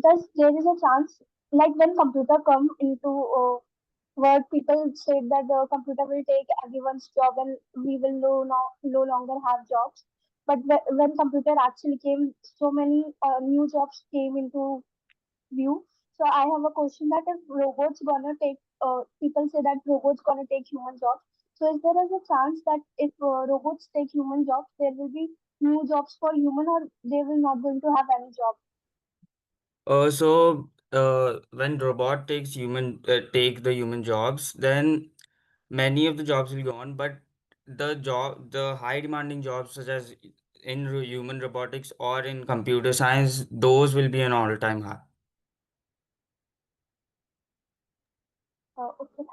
does there is a chance, like when computer come into where people said that the computer will take everyone's job and we will no longer have jobs. But when computer actually came, so many new jobs came into view. So I have a question that if robots gonna take, people say that robots gonna take human jobs. So is there is a chance that if robots take human jobs, there will be new jobs for human, or they will not going to have any job? When robot take the human jobs, then many of the jobs will go on, but the high demanding jobs such as in human robotics or in computer science, those will be an all-time high. Okay,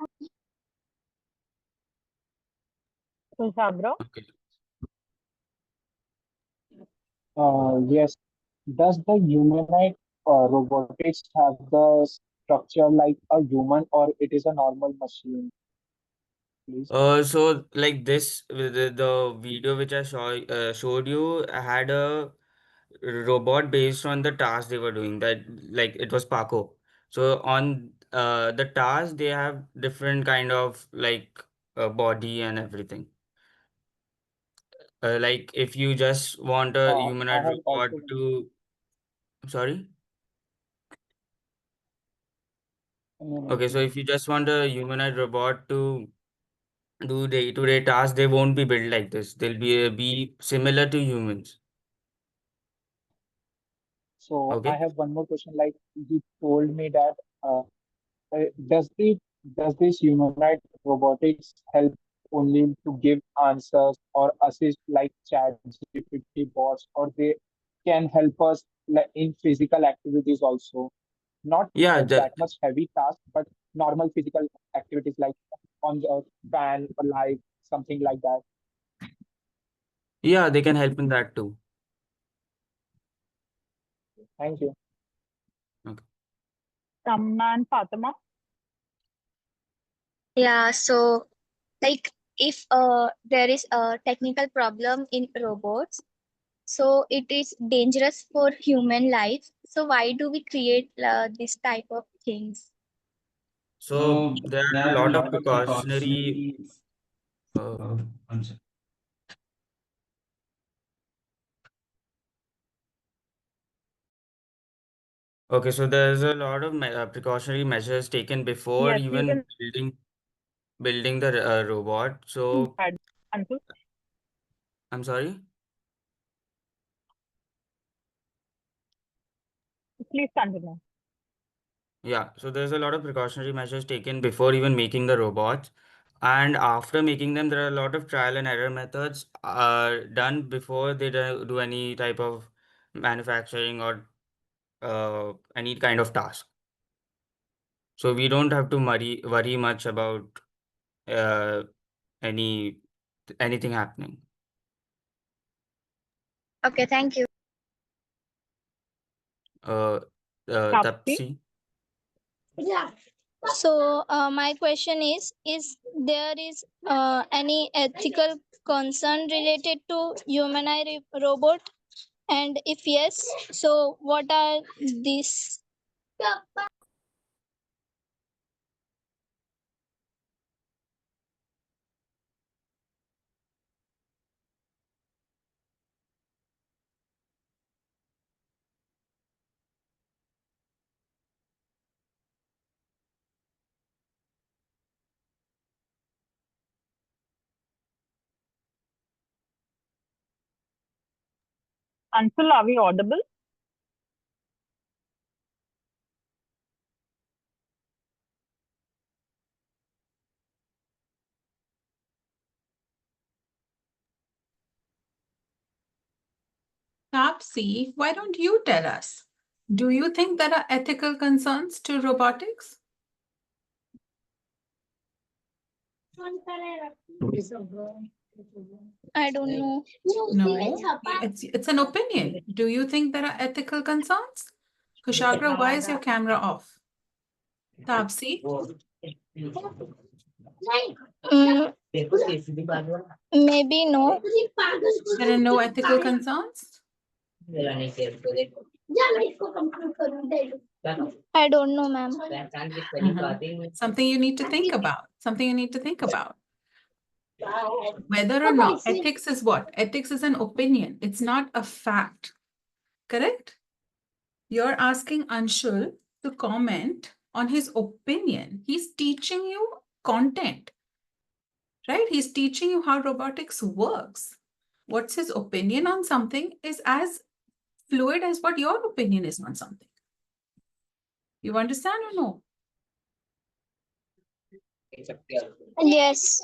Kushabra? Okay. Yes. Does the humanoid robotics have the structure like a human or it is a normal machine, please? So like this, the video which I showed you had a robot based on the task they were doing. That like it was Paco. So on the task they have different kind of like body and everything. Like if you just want a I humanoid have robot also to, sorry. no, no, Okay, so please. if you just want a humanoid robot to do day-to-day tasks, they won't be built like this. They'll be similar to humans. So I Okay. have one more question. Like you told me that uh, does the does this humanoid robotics help only to give answers or assist like chat GPT bots, or they can help us like in physical activities also? Not Yeah, that much heavy task, but normal physical activities like on the fan or light, something like that. yeah, they can help in that too. Thank you. Okay. Samna and Fatima? Yeah, so like if there is a technical problem in robots, so it is dangerous for human life. So why do we create this type of things? So So there are there a are a lot of lot of precautionary. precautionary. Uh, I'm sorry. okay, so there's a lot of precautionary measures taken before Yes, you even can building the robot. So add. Anshul, I'm sorry. please continue. Yeah, so there's a lot of precautionary measures taken before even making the robots. And after making them, there are a lot of trial and error methods done before they do any type of manufacturing or any kind of task. So we don't have to worry much about uh, any anything happening. Okay, thank you. Uh, Tapsi? Tapsi. Yeah. So my question is there is any ethical concern related to humanoid robot? And if yes, so what are these? Anshul, are we audible? Tapsi, why don't you tell us? Do you think there are ethical concerns to robotics? I don't know. No, it's an opinion. Do you think there are ethical concerns? Kushagra, why is your camera off? Tapsi? Mm, maybe no. There are no ethical concerns? I don't know, ma'am. Something you need to think about. Something you need to think about. Whether or not ethics is what? Ethics is an opinion. It's not a fact. Correct? You're asking Anshul to comment on his opinion. He's teaching you content, right? He's teaching you how robotics works. What's his opinion on something is as fluid as what your opinion is on something. You understand or no? Yes.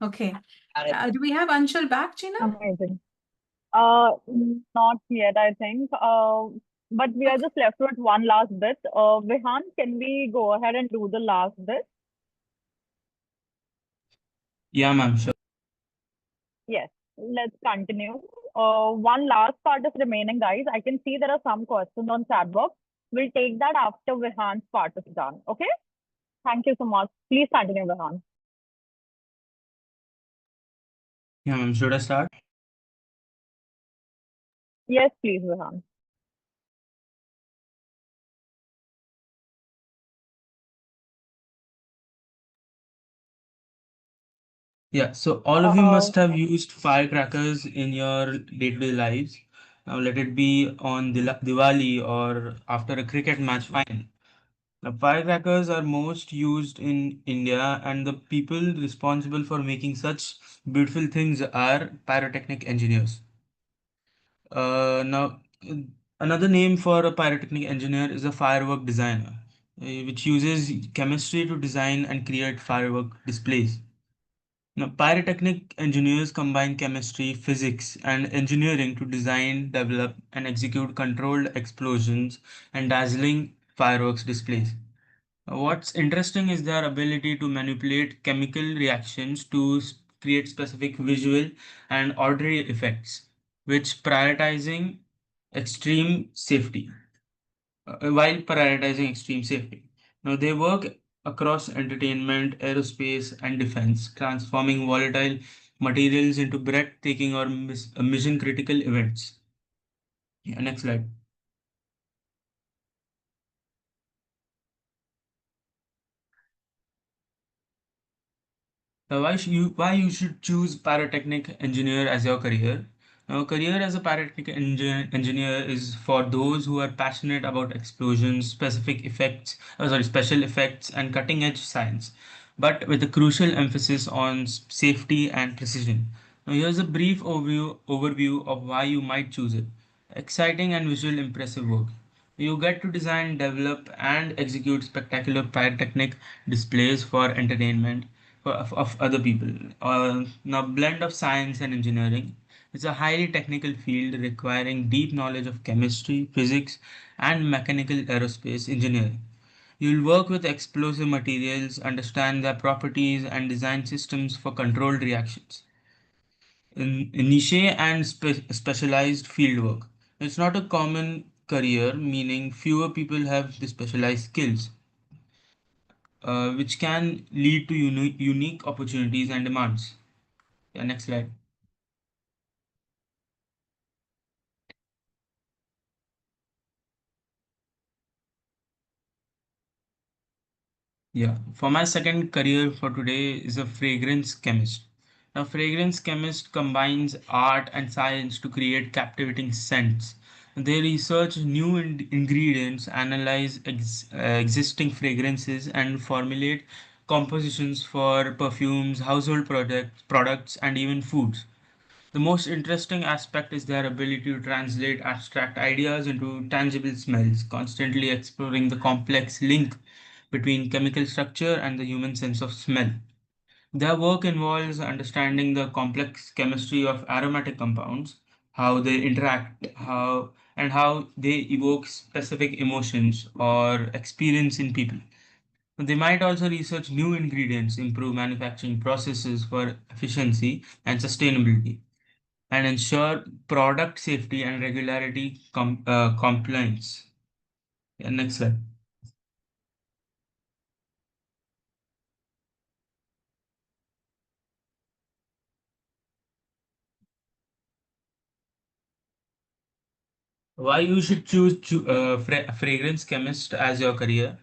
Okay. Do we have Anshul back, Gina? Amazing. Not yet, I think. But we are just left with one last bit. Vihan, can we go ahead and do the last bit? Yeah, ma'am, sure. Yes, let's continue. One last part is remaining, guys. I can see there are some questions on chat box. We'll take that after Vihan's part is done. Okay? Thank you so much. Please continue, Vihan. Yeah, ma'am, should I start? Yes, please, Vihan. Yeah, so all of you must have used firecrackers in your day-to-day lives. Now, let it be on Diwali or after a cricket match final. Now, firecrackers are most used in India, and the people responsible for making such beautiful things are pyrotechnic engineers. Now, another name for a pyrotechnic engineer is a firework designer, which uses chemistry to design and create firework displays. Now, pyrotechnic engineers combine chemistry, physics, and engineering to design, develop, and execute controlled explosions and dazzling fireworks displays. What's interesting is their ability to manipulate chemical reactions to create specific visual and auditory effects, which prioritizing extreme safety while prioritizing extreme safety. Now, they work across entertainment, aerospace, and defense, transforming volatile materials into breathtaking or mission critical events. Yeah, next slide. Now, why you should choose pyrotechnic engineer as your career? Now, career as a pyrotechnic engineer is for those who are passionate about explosions, special effects, and cutting edge science, but with a crucial emphasis on safety and precision. Now, here's a brief overview of why you might choose it. Exciting and visual impressive work. You get to design, develop, and execute spectacular pyrotechnic displays for entertainment of other people. Now, blend of science and engineering. It's a highly technical field requiring deep knowledge of chemistry, physics, and mechanical aerospace engineering. You'll work with explosive materials, understand their properties, and design systems for controlled reactions. In niche and specialized fieldwork. It's not a common career, meaning fewer people have the specialized skills, which can lead to unique opportunities and demands. Yeah, next slide. Yeah, for my second career for today is a fragrance chemist. Now, fragrance chemist combines art and science to create captivating scents. They research new ingredients, analyze existing fragrances, and formulate compositions for perfumes, household products, and even foods. The most interesting aspect is their ability to translate abstract ideas into tangible smells, constantly exploring the complex link between chemical structure and the human sense of smell. Their work involves understanding the complex chemistry of aromatic compounds, how they interact, how they evoke specific emotions or experience in people. They might also research new ingredients, improve manufacturing processes for efficiency and sustainability, and ensure product safety and regularity compliance. Yeah, next slide. Why you should choose fragrance chemist as your career?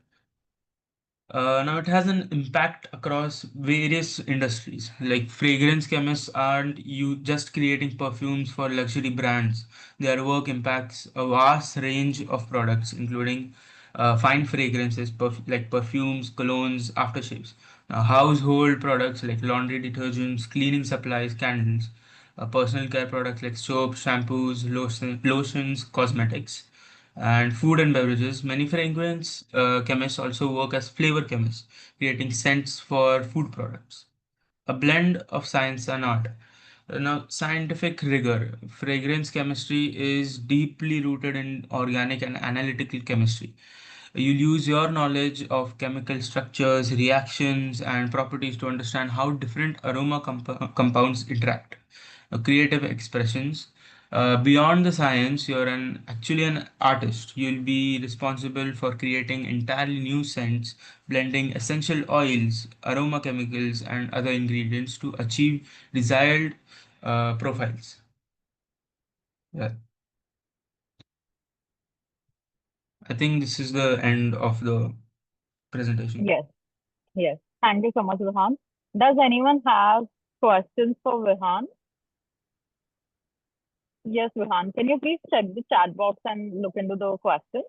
Now it has an impact across various industries. Like fragrance chemists aren't you just creating perfumes for luxury brands. Their work impacts a vast range of products, including fine fragrances, like perfumes, colognes, aftershaves. Now, household products like laundry detergents, cleaning supplies, candles. Personal care products like soap, shampoos, lotions, cosmetics, and food and beverages. Many fragrance chemists also work as flavor chemists, creating scents for food products. A blend of science and art. Now, scientific rigor. Fragrance chemistry is deeply rooted in organic and analytical chemistry. You'll use your knowledge of chemical structures, reactions, and properties to understand how different aroma compounds interact. Creative expressions. Beyond the science, you're actually an artist. You'll be responsible for creating entirely new scents, blending essential oils, aroma chemicals, and other ingredients to achieve desired profiles. Yeah, I think this is the end of the presentation. Yes, yes. Thank you so much, Vihan. Does anyone have questions for Vihan? Yes, Vihan. Can you please check the chat box and look into the question?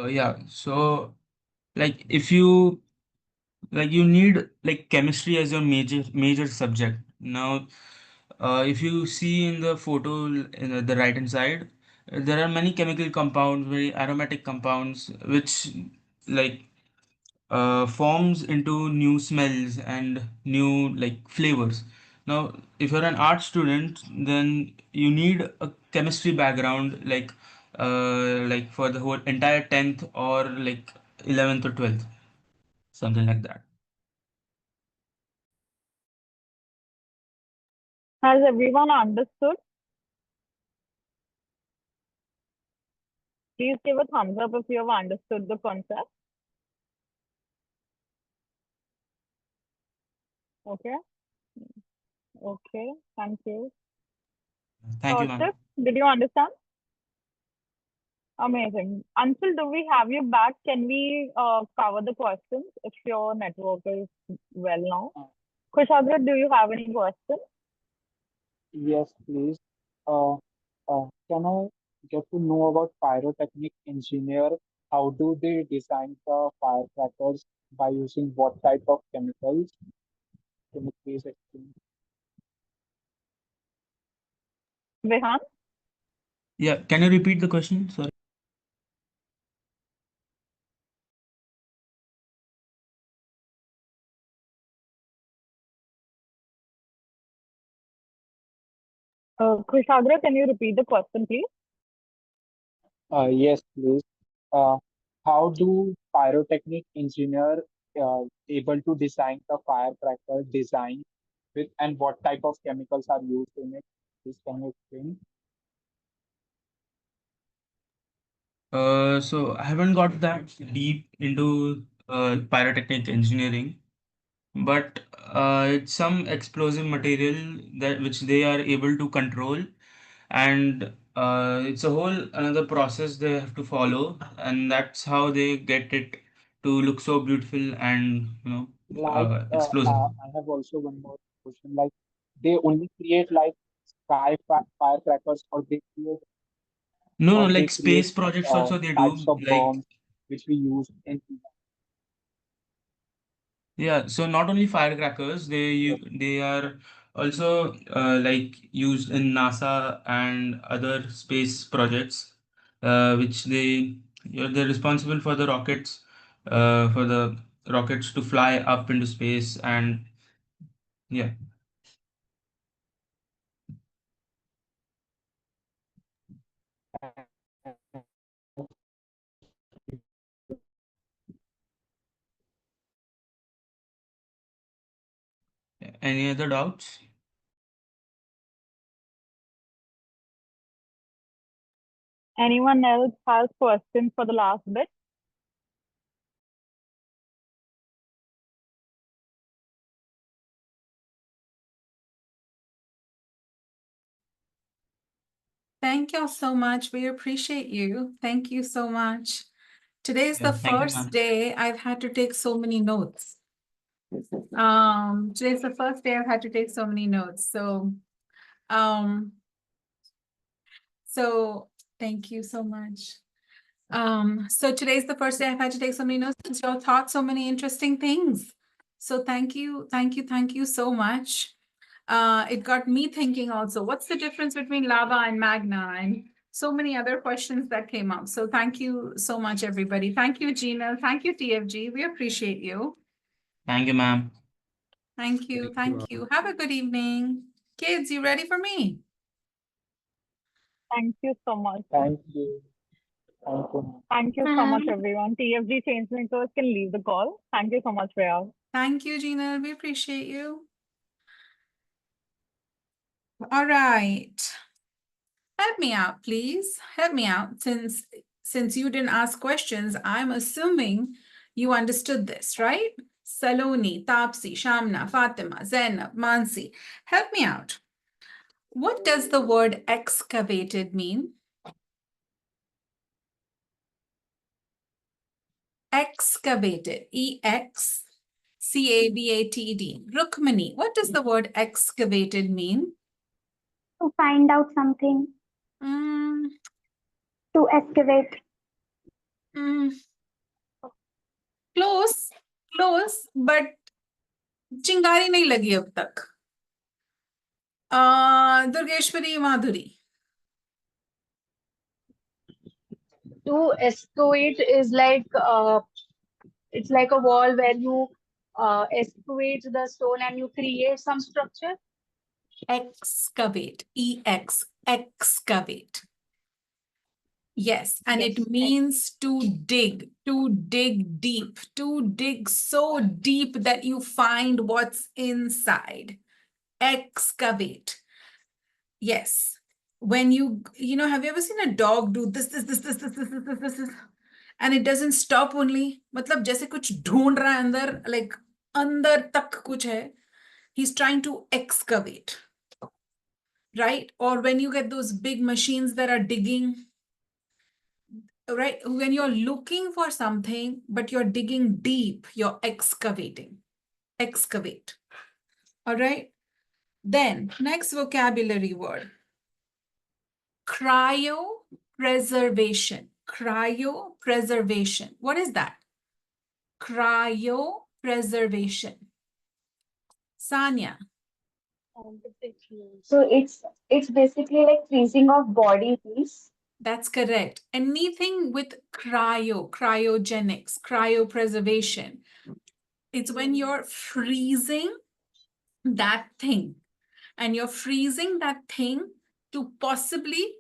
Yeah, so like if you you need like chemistry as your major subject. Now, if you see in the photo in the right hand side, there are many chemical compounds, very aromatic compounds, which like forms into new smells and new like flavors. Now, if you're an art student, then you need a chemistry background, like for the whole entire 10th or like 11th or 12th, something like that. Has everyone understood? Please give a thumbs up if you have understood the concept. Okay. Okay. Thank you. Thank you, ma'am. Kaushik, did you understand? Amazing. Until do we have you back? Can we cover the questions if your network is well now? Kushagra, do you have any questions? Yes, please. Uh, can I get to know about pyrotechnic engineer? How do they design the firecrackers by using what type of chemicals? Can you please explain? Vihan? Yeah, can you repeat the question? Sorry. Kushagra, can you repeat the question, please? Yes, please. Uh, how do pyrotechnic engineer able to design the firecracker design with and what type of chemicals are used in it? Please can you explain? So I haven't got that deep into pyrotechnic engineering, but it's some explosive material that which they are able to control, and it's a whole another process they have to follow, and that's how they get it to look so beautiful and Like, explosive. I have also one more question. Like, they only create like firecrackers, No, no, or they like create space projects also they types do. of Like, bombs which we use in. yeah, so not only firecrackers, they are also like used in NASA and other space projects, which they're responsible for the rockets to fly up into space, and yeah. Any other doubts? Anyone else has questions for the last bit? Thank you so much. We appreciate you. Thank you so much. Today is Yeah, the thank you, first ma'am. day I've had to take so many notes. Today's the first day I've had to take so many notes. So thank you so much. So today's the first day I've had to take so many notes since you all taught so many interesting things. So thank you so much. It got me thinking also, what's the difference between lava and magna, and so many other questions that came up. So thank you so much, everybody. Thank you, Gina. Thank you, TFG. We appreciate you. Thank you, ma'am. Thank you. Thank you. Have a good evening. Kids, you ready for me? Thank you so much. Thank you. Thank you. Thank you so much, everyone. TFG Changemakers can leave the call. Thank you so much, Rhea. Thank you, Gina. We appreciate you. All right. Help me out, please. Help me out. Since you didn't ask questions, I'm assuming you understood this, right? Saloni, Tapsi, Shamna, Fatima, Zainab, Mansi. Help me out. What does the word excavated mean? Excavated. E-X-C-A-V-A-T-E-D. Rukmini, what does the word excavated mean? To find out something. Mm, To excavate. Close, but चिंगारी नहीं लगी अब तक. Durgeshwari Madhuri. To excavate is like it's like a wall where you excavate the stone and you create some structure. Excavate. Excavate. Yes, and Yes. it means to dig deep, to dig so deep that you find what's inside. Excavate. Yes. When you know, have you ever seen a dog do this, and it doesn't stop only? मतलब जैसे कुछ ढूंढ रहा है अंदर, like अंदर तक कुछ है. He's trying to excavate. Right? Or when you get those big machines that are digging, right? When you're looking for something, but you're digging deep, you're excavating. Excavate. All right? Then, next vocabulary word. Cryopreservation. Cryopreservation. What is that? Cryopreservation. Sanya. So it's basically like freezing of body piece. That's correct. Anything with cryogenics, cryopreservation. It's when you're freezing that thing, and you're freezing that thing to possibly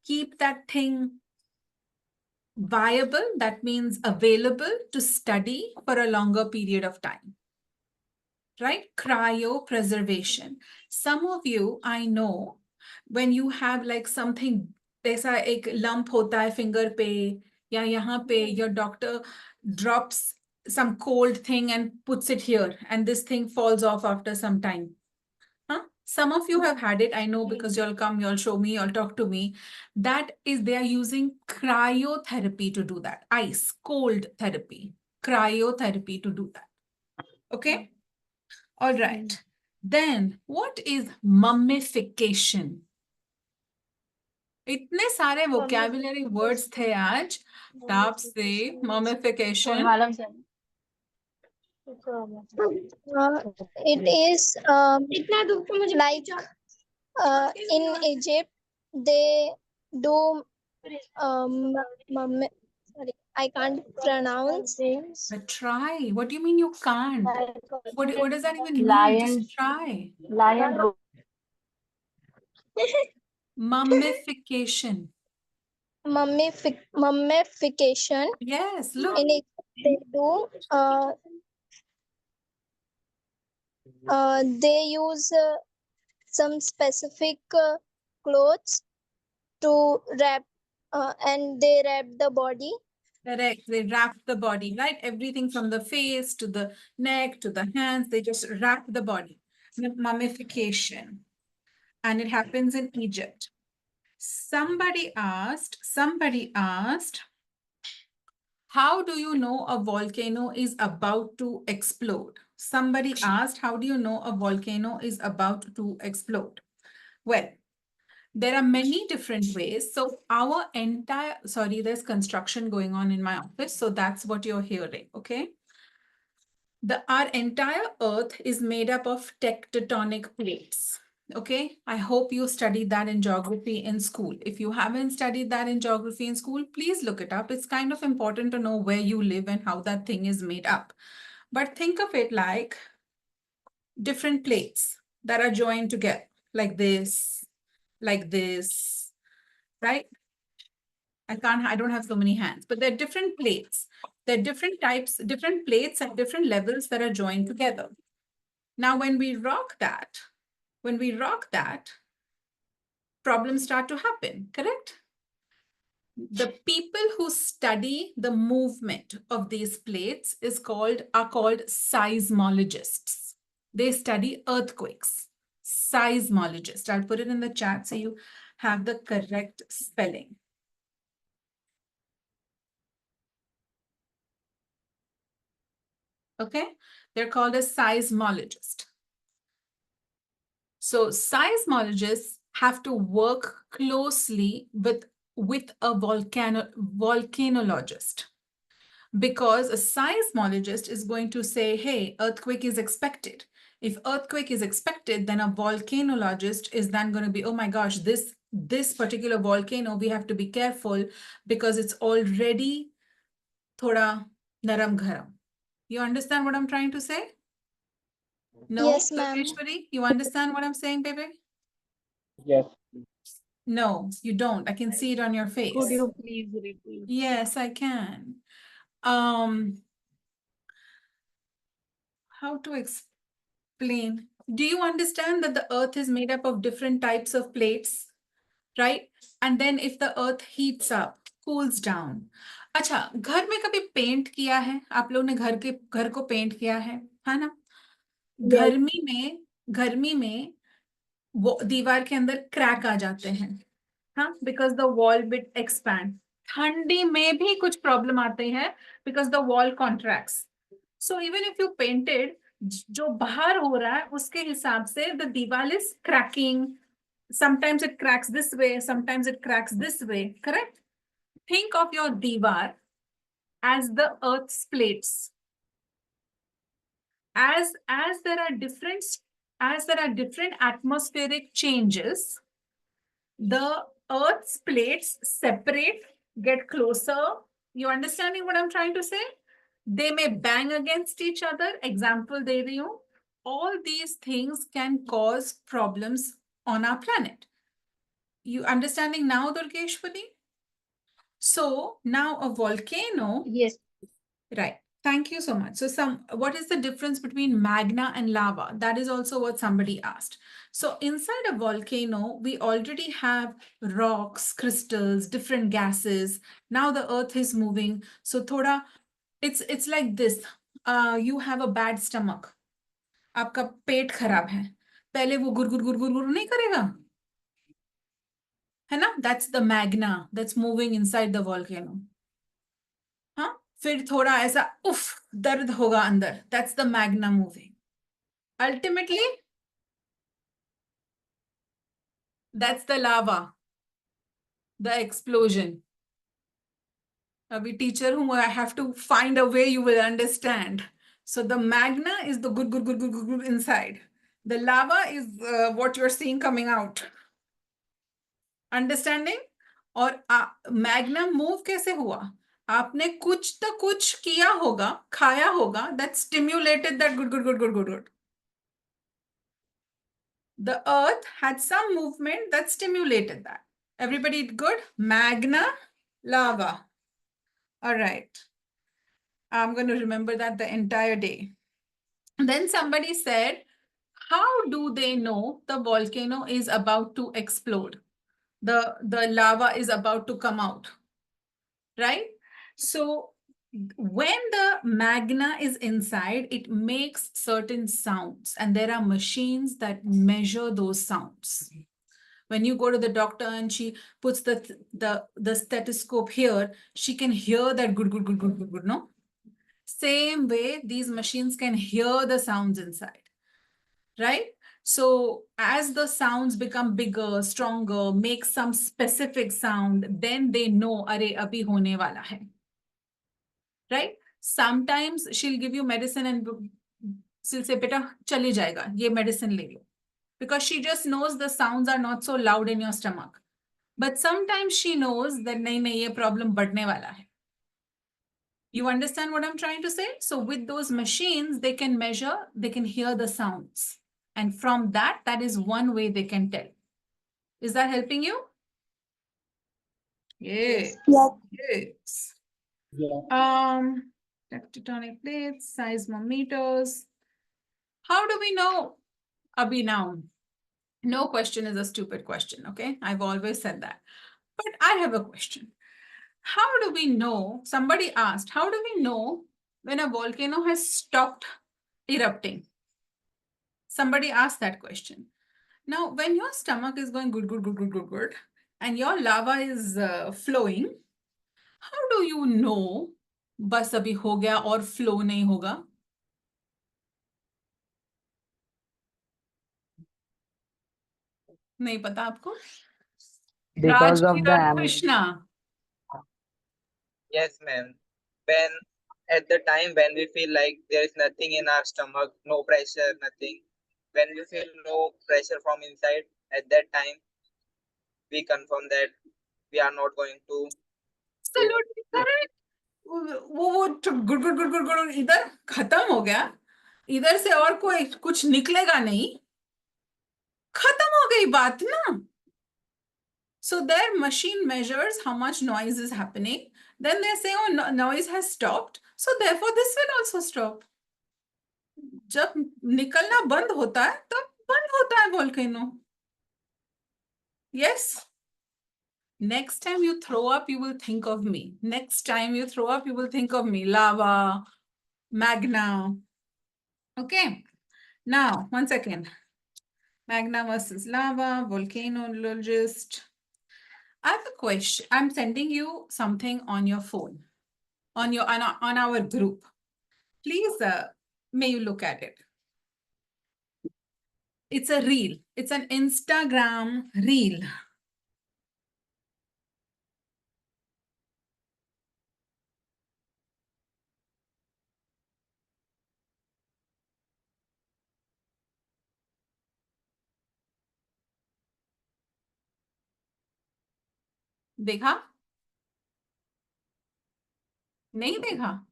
keep that thing viable. That means available to study for a longer period of time. Right? Cryopreservation. Some of you, I know, when you have like something, ऐसा एक lump होता है finger पे या यहाँ पे, your doctor drops some cold thing and puts it here, and this thing falls off after some time. Huh? Some of you have had it, I know, because you'll come, you'll show me, you'll talk to me. That is, they are using cryotherapy to do that. Ice, cold therapy, cryotherapy to do that. Okay? All right. Then, what is mummification? इतने सारे vocabulary words थे आज. Tapsi, mummification. It is like in Egypt they do sorry, I can't pronounce. But try. What do you mean you can't? What does that even mean? Lion. Just try. Lion. Mummification. Mummification. Yes, look. In Egypt they do they use some specific clothes to wrap and they wrap the body. Correct. They wrap the body, right? Everything from the face to the neck to the hands, they just wrap the body. Mummification. And it happens in Egypt. Somebody asked, how do you know a volcano is about to explode? Somebody asked, how do you know a volcano is about to explode? Well, there are many different ways. So our entire, sorry, there's construction going on in my office. So that's what you're hearing, okay? Our entire Earth is made up of tectonic plates. Okay, I hope you studied that in geography in school. If you haven't studied that in geography in school, please look it up. It's kind of important to know where you live and how that thing is made up. But think of it like different plates that are joined together, like this, right? I don't have so many hands, but they're different plates. They're different types, different plates at different levels that are joined together. Now, when we rock that, problems start to happen, correct? The people who study the movement of these plates are called seismologists. They study earthquakes. Seismologist. I'll put it in the chat so you have the correct spelling. Okay, they're called a seismologist. So seismologists have to work closely with a volcanologist, because a seismologist is going to say, hey, earthquake is expected. If earthquake is expected, then a volcanologist is then going to be, oh my gosh, this particular volcano, we have to be careful because it's already thoda naram gharam. You understand what I'm trying to say? No, Yes, ma'am. Sarveshwari, you understand what I'm saying, baby? Yes. No, you don't. I can see it on your face. Could you please repeat? Yes, I can. How to explain? Do you understand that the earth is made up of different types of plates, right? And then if the earth heats up, cools down. अच्छा, घर में कभी paint किया है? आप लोग ने घर को पेंट किया है ना? Yes. गर्मी में वो दीवार के अंदर क्रैक आ जाते हैं, हाँ, because the wall bit expand. ठंडी में भी कुछ प्रॉब्लम आते हैं because the wall contracts. So even if you painted, जो बाहर हो रहा है उसके हिसाब से द दीवार is cracking. Sometimes it cracks this way, sometimes it cracks this way, correct? Think of your divar as the earth's plates. As there are different atmospheric changes, the earth's plates separate, get closer. You understanding what I'm trying to say? They may bang against each other. Example de rahi hu. All these things can cause problems on our planet. You understanding now, Durgeshwari? So now a volcano. Yes. Right. Thank you so much. So what is the difference between magma and lava? That is also what somebody asked. So inside a volcano, we already have rocks, crystals, different gases. Now the earth is moving. So thoda, it's like this. You have a bad stomach. आपका पेट खराब है. पहले वो गुर गुर गुर गुर गुर नहीं करेगा, है ना? That's the magna that's moving inside the volcano. हाँ, फिर थोड़ा ऐसा उफ दर्द होगा अंदर. That's the magna moving. Ultimately, that's the lava, the explosion. अभी teacher हूँ, I have to find a way you will understand. So the magna is the good, good, good, good, good, good inside. The lava is what you're seeing coming out. Understanding? और Magna move कैसे हुआ? आपने कुछ तो कुछ किया होगा, खाया होगा, that stimulated that good, good, good, good, good, good. The earth had some movement that stimulated that. Everybody good? Magna, lava. All right. I'm going to remember that the entire day. And then somebody said, how do they know the volcano is about to explode? The lava is about to come out, right? So when the magna is inside, it makes certain sounds, and there are machines that measure those sounds. When you go to the doctor and she puts the stethoscope here, she can hear that good, good, good, good, good, good, no? Same way, these machines can hear the sounds inside, right? So as the sounds become bigger, stronger, make some specific sound, then they know, arey, abhi hone wala hai, right? Sometimes she'll give you medicine and she'll say, beta, chali jayega, ye medicine le lo. Because she just knows the sounds are not so loud in your stomach. But sometimes she knows that nahi, nahi, ye problem badne wala hai. You understand what I'm trying to say? So with those machines, they can measure, they can hear the sounds. And from that, that is one way they can tell. Is that helping you? Yes. Yes. Yes. Yeah. Tectonic plates, seismometers. How do we know? Abhi now. No question is a stupid question, okay? I've always said that. But I have a question. How do we know? Somebody asked, how do we know when a volcano has stopped erupting? Somebody asked that question. Now, when your stomach is going good, good, good, good, good, good, and your lava is flowing, how do you know बस अभी हो गया और flow नहीं होगा? नहीं पता आपको? Because of Rajveer the और Krishna. Yes, ma'am. When at the time when we feel like there is nothing in our stomach, no pressure, nothing. When we feel no pressure from inside, at that time we confirm that we are not going to. Absolutely correct. वो good good good good good इधर खत्म हो गया, इधर से और कोई कुछ निकलेगा नहीं, खत्म हो गई बात ना. So their machine measures how much noise is happening. Then they say, oh, noise has stopped. So therefore, this will also stop. जब निकलना बंद होता है, तब बंद होता है volcano. Yes? Next time you throw up, you will think of me. Next time you throw up, you will think of me. Lava, magna. Okay. Now, one second. Magna versus lava, volcanologist. I have a question. I'm sending you something on your phone, on our group. Please, may you look at it. It's a reel. It's an Instagram reel. देखा? नहीं देखा?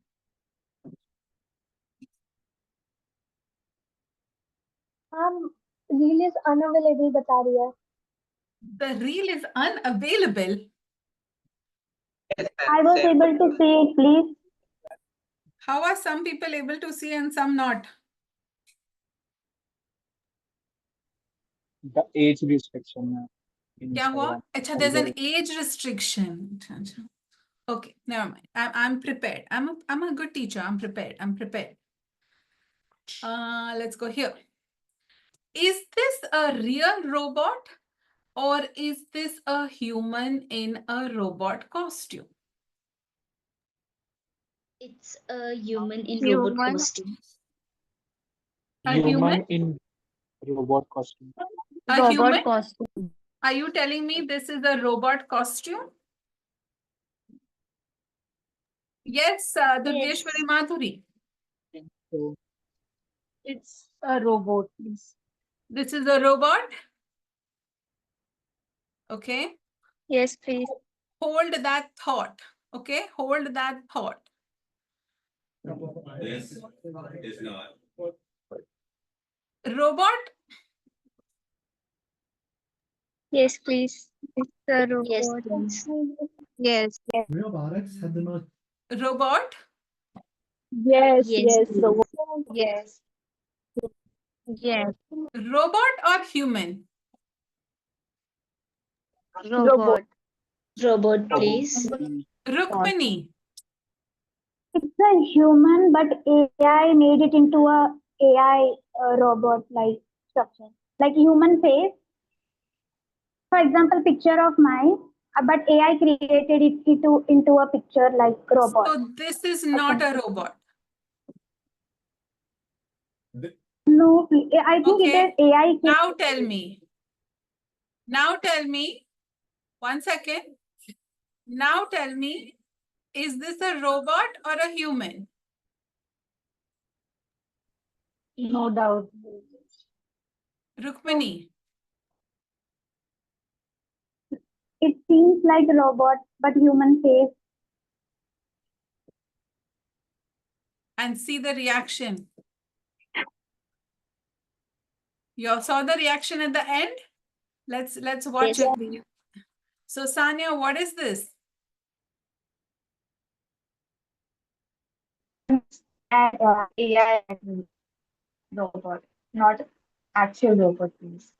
Reel is unavailable बता रही है. The reel is unavailable. Yes, I was able to see it, please. How are some people able to see and some not? The age restriction in क्या हुआ? Instagram. अच्छा, there's an age restriction. Okay, never mind. I'm prepared. I'm a good teacher. I'm prepared. Let's go here. Is this a real robot or is this a human in a robot costume? It's a human in robot Human. costume. A Human human? in robot costume. A Robot human? costume. Are you telling me this is a robot costume? Yes, Durgeshwari Madhuri. So It's a robot, please. This is a robot? Okay. Yes, please. Hold that thought. Okay, hold that thought. This is not. Robot? Yes, please. It's a robot. Yes, please. Yes. Robot? Yes, Yes, yes, please. robot. Yes. Yes. Robot or human? Robot. Robot, please. Rukmini. It's a human, but AI made it into a AI robot like structure, like human face. For example, picture of mine, but AI created it into a picture like robot. So this is not a robot. No, I think it is Okay. AI. Now tell me. Now tell me. 1 second. Now tell me, is this a robot or a human? No doubt. Rukmini. It seems like a robot, but human face. And see the reaction. You saw the reaction at the end? Let's watch Yes. it. So Sanya, what is this? AI robot, not actual robot, please.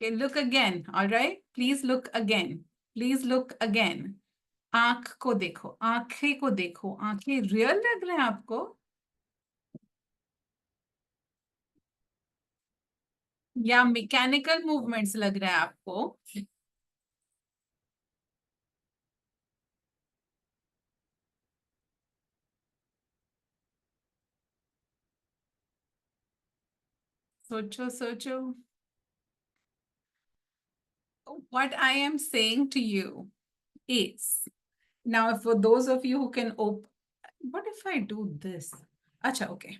Okay, look again. All right. Please look again. Please look again. आंख को देखो, आंखें को देखो, आंखें real लग रहे हैं आपको? या मैकेनिकल मूवमेंट्स लग रहे हैं आपको? सोचो सोचो. What I am saying to you is, now for those of you who can open, what if I do this? Acha, okay.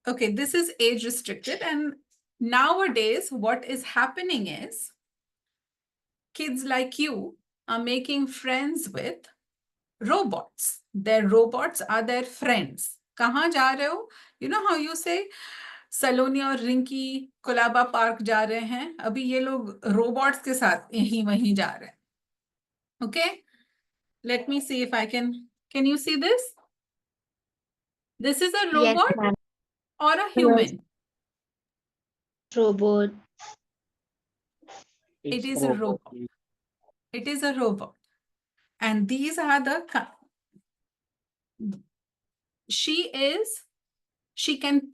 Okay, this is age restricted, and nowadays what is happening is kids like you are making friends with robots. Their robots are their friends. कहाँ जा रहे हो? You know how you say सलोनी और Rinki Colaba park जा रहे हैं, अभी ये लोग रोबोट्स के साथ यहीं वहीं जा रहे हैं. Okay, let me see if I can you see this? This is a robot or a human? Robot. It is a robot. It is a robot. And these are the,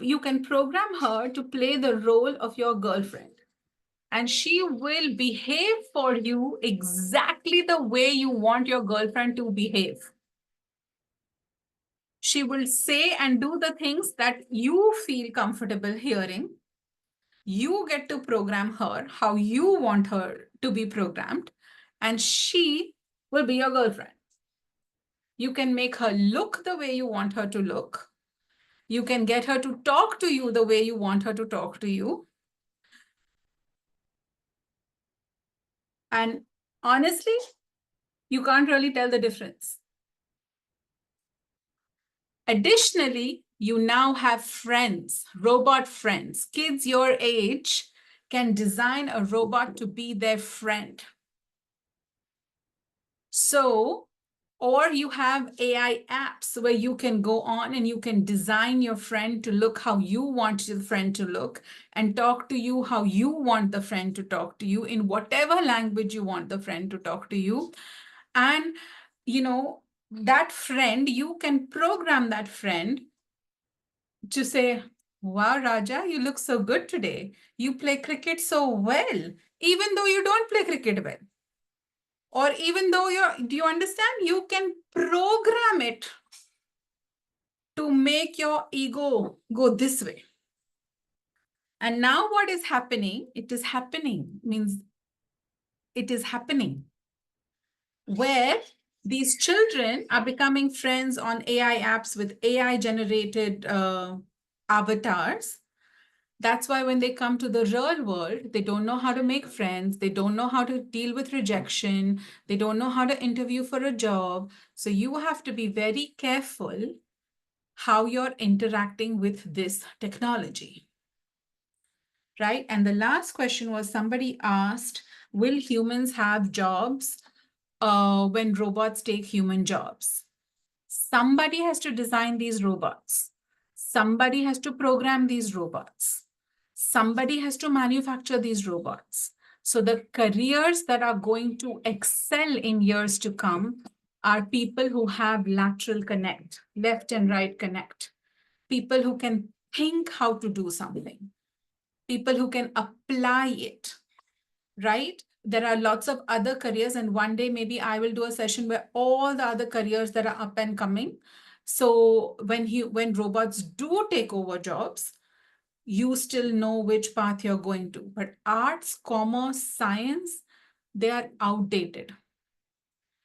you can program her to play the role of your girlfriend. And she will behave for you exactly the way you want your girlfriend to behave. She will say and do the things that you feel comfortable hearing. You get to program her how you want her to be programmed, and she will be your girlfriend. You can make her look the way you want her to look. You can get her to talk to you the way you want her to talk to you. And honestly, you can't really tell the difference. Additionally, you now have friends, robot friends. Kids your age can design a robot to be their friend. So, or you have AI apps where you can go on and you can design your friend to look how you want your friend to look and talk to you how you want the friend to talk to you in whatever language you want the friend to talk to you. And, you know, that friend, you can program that friend to say, wow, Raja, you look so good today. You play cricket so well, even though you don't play cricket well. Or even though do you understand? You can program it to make your ego go this way. And now what is happening? It is happening, means it is happening, where these children are becoming friends on AI apps with AI generated avatars. That's why when they come to the real world, they don't know how to make friends. They don't know how to deal with rejection. They don't know how to interview for a job. So you have to be very careful how you're interacting with this technology, right? And the last question was, somebody asked, will humans have jobs when robots take human jobs? Somebody has to design these robots. Somebody has to program these robots. Somebody has to manufacture these robots. So the careers that are going to excel in years to come are people who have lateral connect, left and right connect, people who can think how to do something, people who can apply it, right? There are lots of other careers, and one day maybe I will do a session where all the other careers that are up and coming. So when robots do take over jobs, you still know which path you're going to. But arts, commerce, science, they are outdated.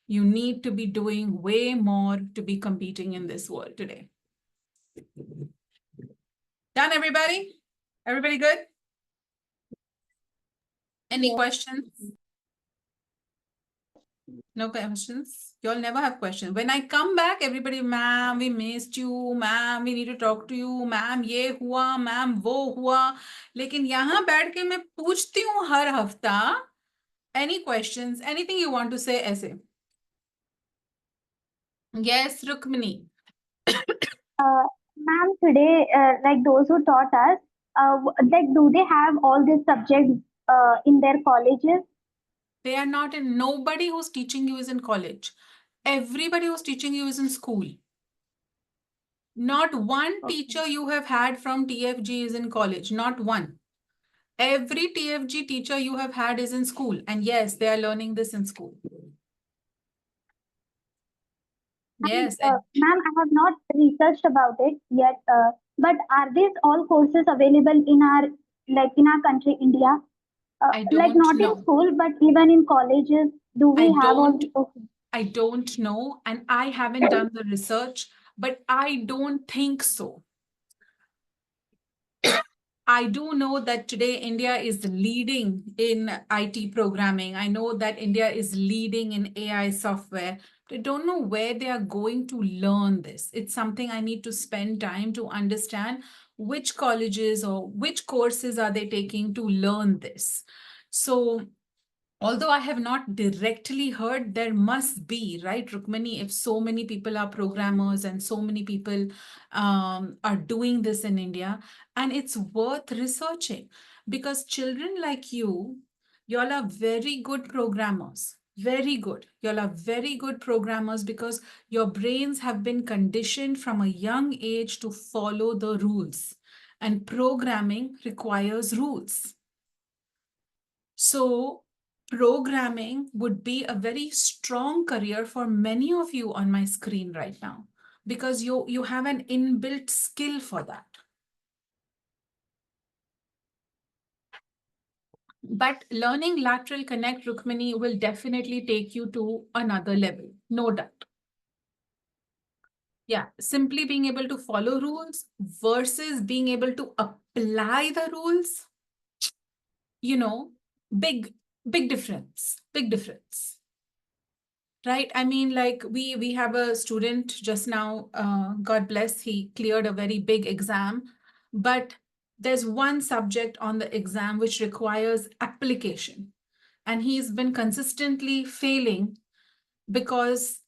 You need to be doing way more to be competing in this world today. Done, everybody? Everybody good? Any questions? No questions? You all never have questions. When I come back, everybody, ma'am, we missed you, ma'am, we need to talk to you, ma'am, ये हुआ, ma'am, वो हुआ. लेकिन यहाँ बैठ के मैं पूछती हूँ हर हफ्ता. Any questions? Anything you want to say, ऐसे? Yes, Rukmini. Ma'am, today, like those who taught us, like do they have all these subjects in their colleges? They are not in, nobody who's teaching you is in college. Everybody who's teaching you is in school. Not one teacher you have had from TFG is in college, not one. Every TFG teacher you have had is in school. And yes, they are learning this in school. Yes. Ma'am, I have not researched about it yet, but are these all courses available in our country, India? I Like don't not know. in school, but even in colleges, do we have all? Okay. I don't know, and I haven't done the research, but I don't think so. I do know that today India is leading in IT programming. I know that India is leading in AI software. I don't know where they are going to learn this. It's something I need to spend time to understand which colleges or which courses are they taking to learn this. So although I have not directly heard, there must be, right, Rukmini, if so many people are programmers and so many people are doing this in India, and it's worth researching because children like you all are very good programmers. Very good. You all are very good programmers because your brains have been conditioned from a young age to follow the rules. And programming requires rules. So programming would be a very strong career for many of you on my screen right now because you have an inbuilt skill for that. But learning lateral connect, Rukmini, will definitely take you to another level, no doubt. Yeah, simply being able to follow rules versus being able to apply the rules, big difference, big difference. Right. I mean, like we have a student just now, God bless, he cleared a very big exam, but there's one subject on the exam which requires application. And he's been consistently failing because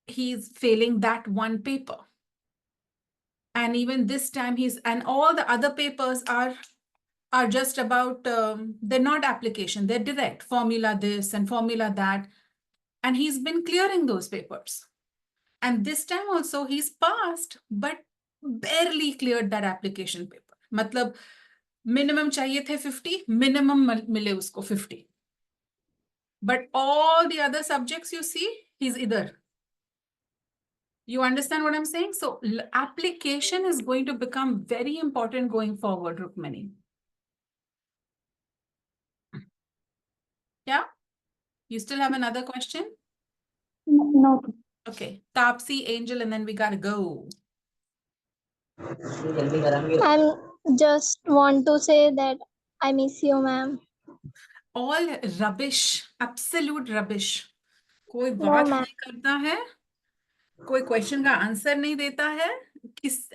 he's failing that one paper. And even this time and all the other papers are just about, they're not application, they're direct formula this and formula that. And he's been clearing those papers. And this time also he's passed, but barely cleared that application paper. मतलब minimum चाहिए थे 50, minimum मिले उसको 50. But all the other subjects you see, he's either. You understand what I'm saying? So application is going to become very important going forward, Rukmini. Yeah? You still have another question? No. Okay. Tapsi, Angel, and then we gotta go. I just want to say that I miss you, ma'am. All rubbish, absolute rubbish. कोई No, बात ma'am. नहीं करता है, कोई question का answer नहीं देता है.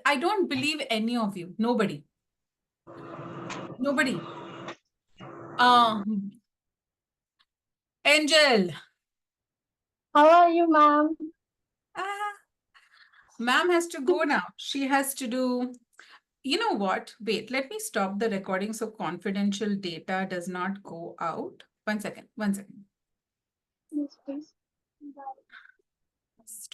I don't believe any of you. Nobody. Angel. How are you, ma'am? Ma'am has to go now. She has to do You know what? Wait, let me stop the recording so confidential data does not go out. 1 second, 1 second. Yes, please.